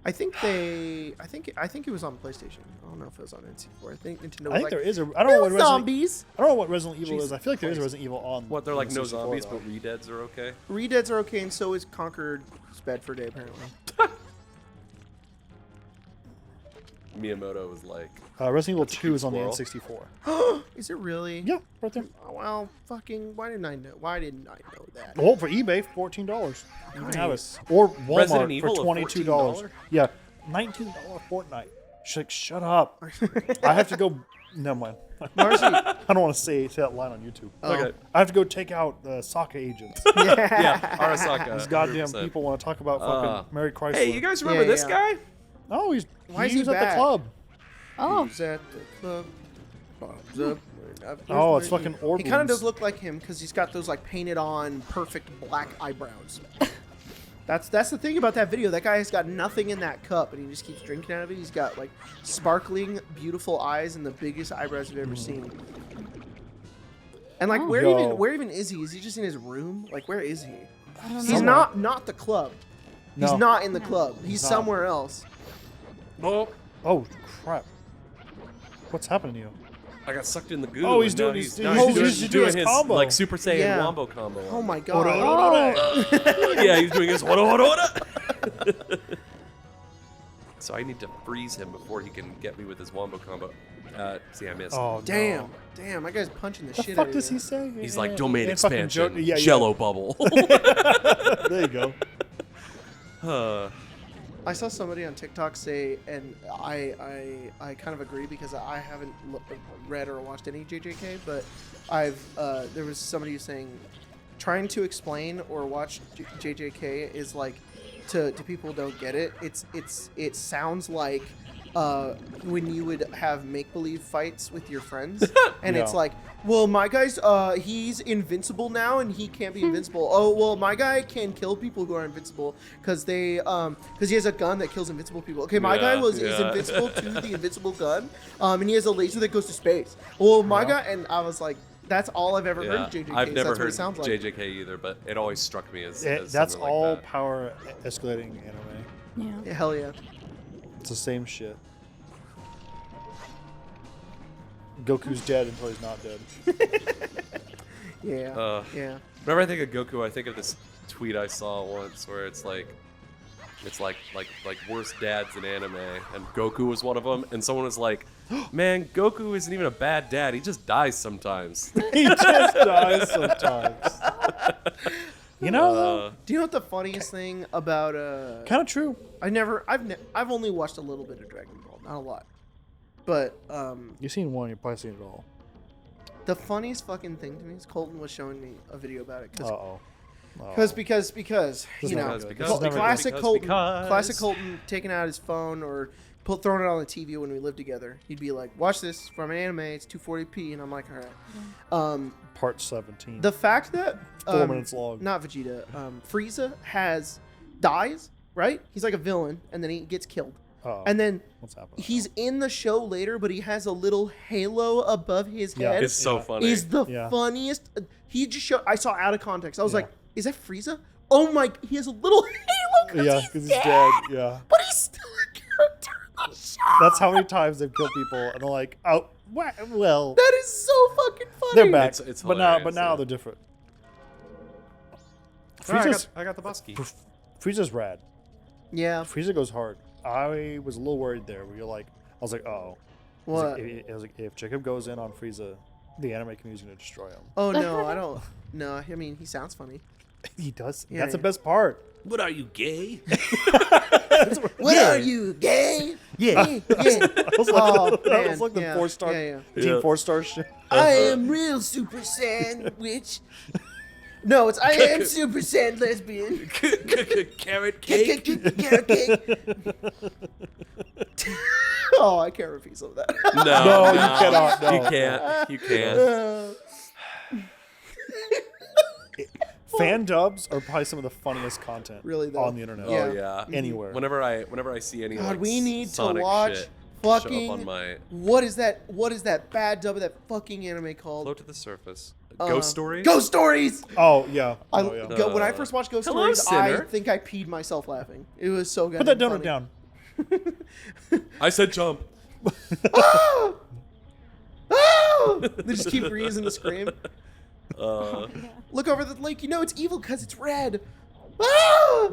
I think it was on PlayStation. I don't know if it was on N64. I think Nintendo was I think like, there is a. I don't know what "No Resident. zombies. I don't know what Resident Evil Jesus is. I feel like there is a Christ. Resident Evil on. What? They're like no N64 zombies, though. but re-deads are okay. Redeads are okay, and so is Conquered Bedford Day, apparently. Miyamoto was like, Resident Evil That's a 2 cute is on the squirrel. N64. Is it really? Yeah, right there. Oh, well, fucking. Why didn't I know? Why didn't I know that? Well, for eBay, $14. You can have it. Nice. Or Walmart Resident Evil for of $22. $14? Yeah, $19 Fortnite. She's like, shut up. I have to go. Never mind. Marcy. I don't want to say that line on YouTube. Oh. okay. I have to go take out the Sokka agents. Yeah, Arasaka. These goddamn 100%. people want to talk about fucking Mary Chrysler. Hey, you guys remember Yeah, this yeah. guy? No, Why is he he was at back? the club. Oh. Who's at the club? Bob's up. Oh, it's fucking orb He kind of wounds. does look like him because he's got those like painted on perfect black eyebrows. That's the thing about that video. That guy has got nothing in that cup, and he just keeps drinking out of it. He's got like sparkling, beautiful eyes and the biggest eyebrows you've ever seen. And like, Oh. where even is he? Is he just in his room? Like, where is he? I don't know. He's not the club. He's No. not in the club. He's not. somewhere else. Oh, Oh, crap. What's happening to you? I got sucked in the goo. Oh, he's and now doing- he's now doing- he's he's doing doing his combo. like Super Saiyan Yeah. Wombo combo. Oh my god. Yeah, he's doing his what. So I need to freeze him before he can get me with his Wombo combo. See, I missed. Oh, Damn. no. Damn, that guy's punching the, The shit fuck out of does you. he say? He's like domain Yeah, fucking expansion, yeah. Jello bubble. There you go. I saw somebody on TikTok say, and I kind of agree because I haven't read or watched any JJK, but there was somebody who's saying trying to explain or watch JJK is like to people who don't get it. It sounds like when you would have make-believe fights with your friends, and it's Yeah. like, well, my guy's he's invincible now, and he can't be invincible. Oh, well, my guy can kill people who are invincible because he has a gun that kills invincible people. Okay, my guy is Yeah. invincible to the invincible gun, and he has a laser that goes to space. Well, my Yeah. guy, and I was like, that's all I've ever heard Yeah, of JJK. I've never that's what heard it sounds like. JJK either, but it always struck me as That's something like all that. power escalating anime. Yeah. Yeah, hell yeah. It's the same shit. Goku's dead until he's not dead. Yeah. Yeah. Whenever I think of Goku, I think of this tweet I saw once where it's like worst dads in anime, and Goku was one of them, and someone was like, "Man, Goku isn't even a bad dad. He just dies sometimes." He just dies sometimes. You know, Do you know what the funniest thing about kind of true. I've only watched a little bit of Dragon Ball, not a lot. But You've seen one, you've probably seen it all. the funniest fucking thing to me is Colton was showing me a video about it Uh-oh. because you know, classic Colton taking out his phone or throwing it on the TV when we lived together. He'd be like, "Watch this from an anime. It's 240p," and I'm like, "All right." Part 17. The fact that 4 minutes long. not Vegeta, Frieza dies, right? He's like a villain, and then he gets killed. Uh-oh. And then What's happening? he's in the show later, but he has a little halo above his Yeah. head. It's so funny. Is the Yeah. funniest. He just showed. I saw out of context. I was like, "Is that Frieza?" Oh my! He has a little halo because Yeah, he's because dead. he's dead. Yeah. But he's still a character in the show. That's how many times they've killed people, and they're like, "Oh, well, That is so fucking funny. they're back." It's but now hilarious, they're yeah. different. Oh, I got the Busky. Frieza's rad. Yeah. Frieza goes hard. I was a little worried there. Where you're like, I was like, "Oh." What? I was like, if Jacob goes in on Frieza, the anime community's gonna destroy him. Oh no, I don't. No, I mean he sounds funny. He does. Yeah, That's the yeah. best part. What are you, gay? What are you, gay? Yeah. Yeah. That was like, Oh, that man. was like the Yeah, 4-star, yeah, Team Yeah. 4-star shit. I am real Super Sandwich. No, it's I am Super Sand Lesbian. Carrot Cake. cake. Carrot cake. Oh, I can't repeat some of that. No, you cannot, no, You can't. You can't. Fan dubs are probably some of the funniest content Really, though. on the internet. Yeah. Oh yeah. Anywhere. Whenever I see any God, like we need to Sonic watch shit fucking. show up on my What is that bad dub of that fucking anime called? Float to the Surface. Ghost Story. Ghost Stories. Oh yeah. I, Oh, yeah. when I first watched Ghost Hello, Stories, I sinner. think I peed myself laughing. It was so good. Put that donut down. I said jump. Ah! Ah! They just keep reusing the scream. Look over the lake. You know it's evil because it's red. Ah!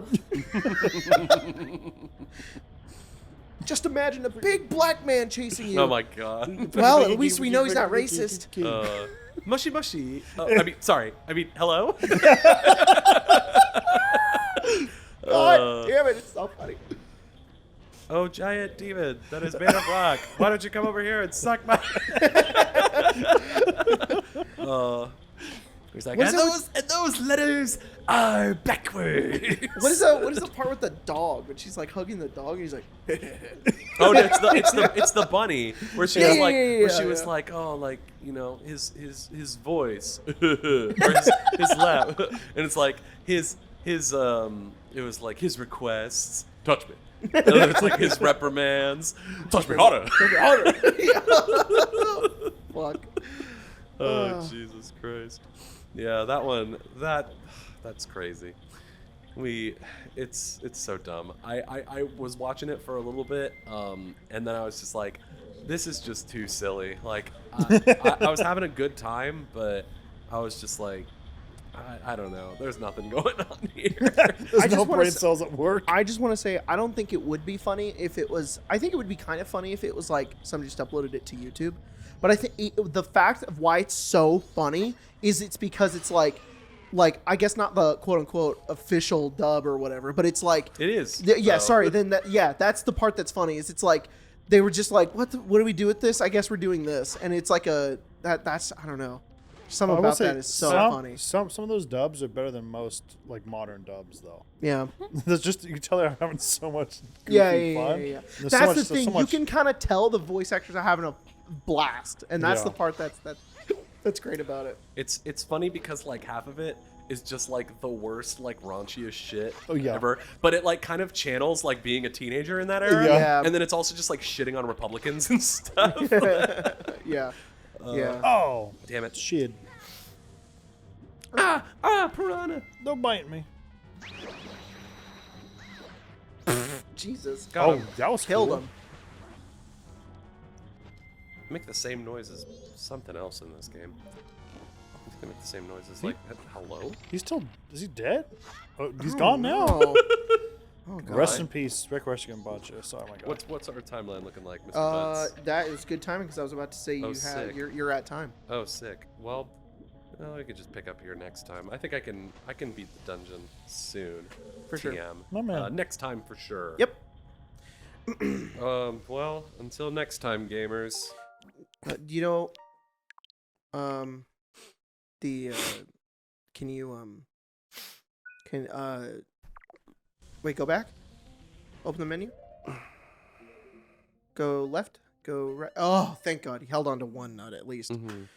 Just imagine a big black man chasing you. Oh my god. Well, at least we know he's not racist. Mushy mushy. I mean, hello. God damn it! It's so funny. Oh, giant demon that is made of rock. Why don't you come over here and suck my? He's like, What is and those letters are backwards. What is the part with the dog? When she's like hugging the dog, and he's like, Oh, no, it's the bunny where she was like, Yeah, where she yeah. was like, oh, like, you know, his voice or his laugh, and it's like his it was like his requests, touch me, and then it's like his reprimands, touch me harder. fuck. Oh, Jesus Christ. Yeah, that one, that's crazy. It's so dumb. I was watching it for a little bit, and then I was just like, this is just too silly. Like, I was having a good time, but I was just like, I don't know. There's nothing going on here. There's no just wanna brain s- cells at work. I just want to say I don't think it would be funny if it was. I think it would be kind of funny if it was like somebody just uploaded it to YouTube. But I think the fact of why it's so funny is it's because it's like I guess not the quote unquote official dub or whatever, but it's like It is. Yeah, though. sorry. Then that's the part that's funny. Is it's like they were just like, what do we do with this? I guess we're doing this, and it's like that's I don't know. Something I will about say that is so some, funny. Some of those dubs are better than most like modern dubs though. Yeah. There's just you can tell they're having so much goofy Yeah. fun. That's There's so much- the thing. so You much- can kind of tell the voice actors are having a blast, and that's Yeah. the part that's great about it. It's funny because like half of it is just like the worst, like raunchiest shit Oh, yeah. ever. But it like kind of channels like being a teenager in that era. Yeah. And then it's also just like shitting on Republicans and stuff. Yeah. Yeah. Oh, Damn it. shit! Piranha. Don't bite me. Jesus. Got Oh, him. that was Killed cool. him. Make the same noise as something else in this game. They make the same noises. He- Like, hello? He's still. Is he dead? Oh, he's Oh, gone now. no. Oh god. Rest in peace, Rick Bacha. Oh my god. What's our timeline looking like, Mr. Butts? That is good timing because I was about to say sick. you're at time. Oh, sick. Well, I could just pick up here next time. I think I can beat the dungeon soon. For sure. TM. My man. Next time for sure. Yep. Well, until next time, gamers. You know, can you wait, go back, open the menu, go left, go right. Oh, thank God, he held on to one nut at least. Mm-hmm.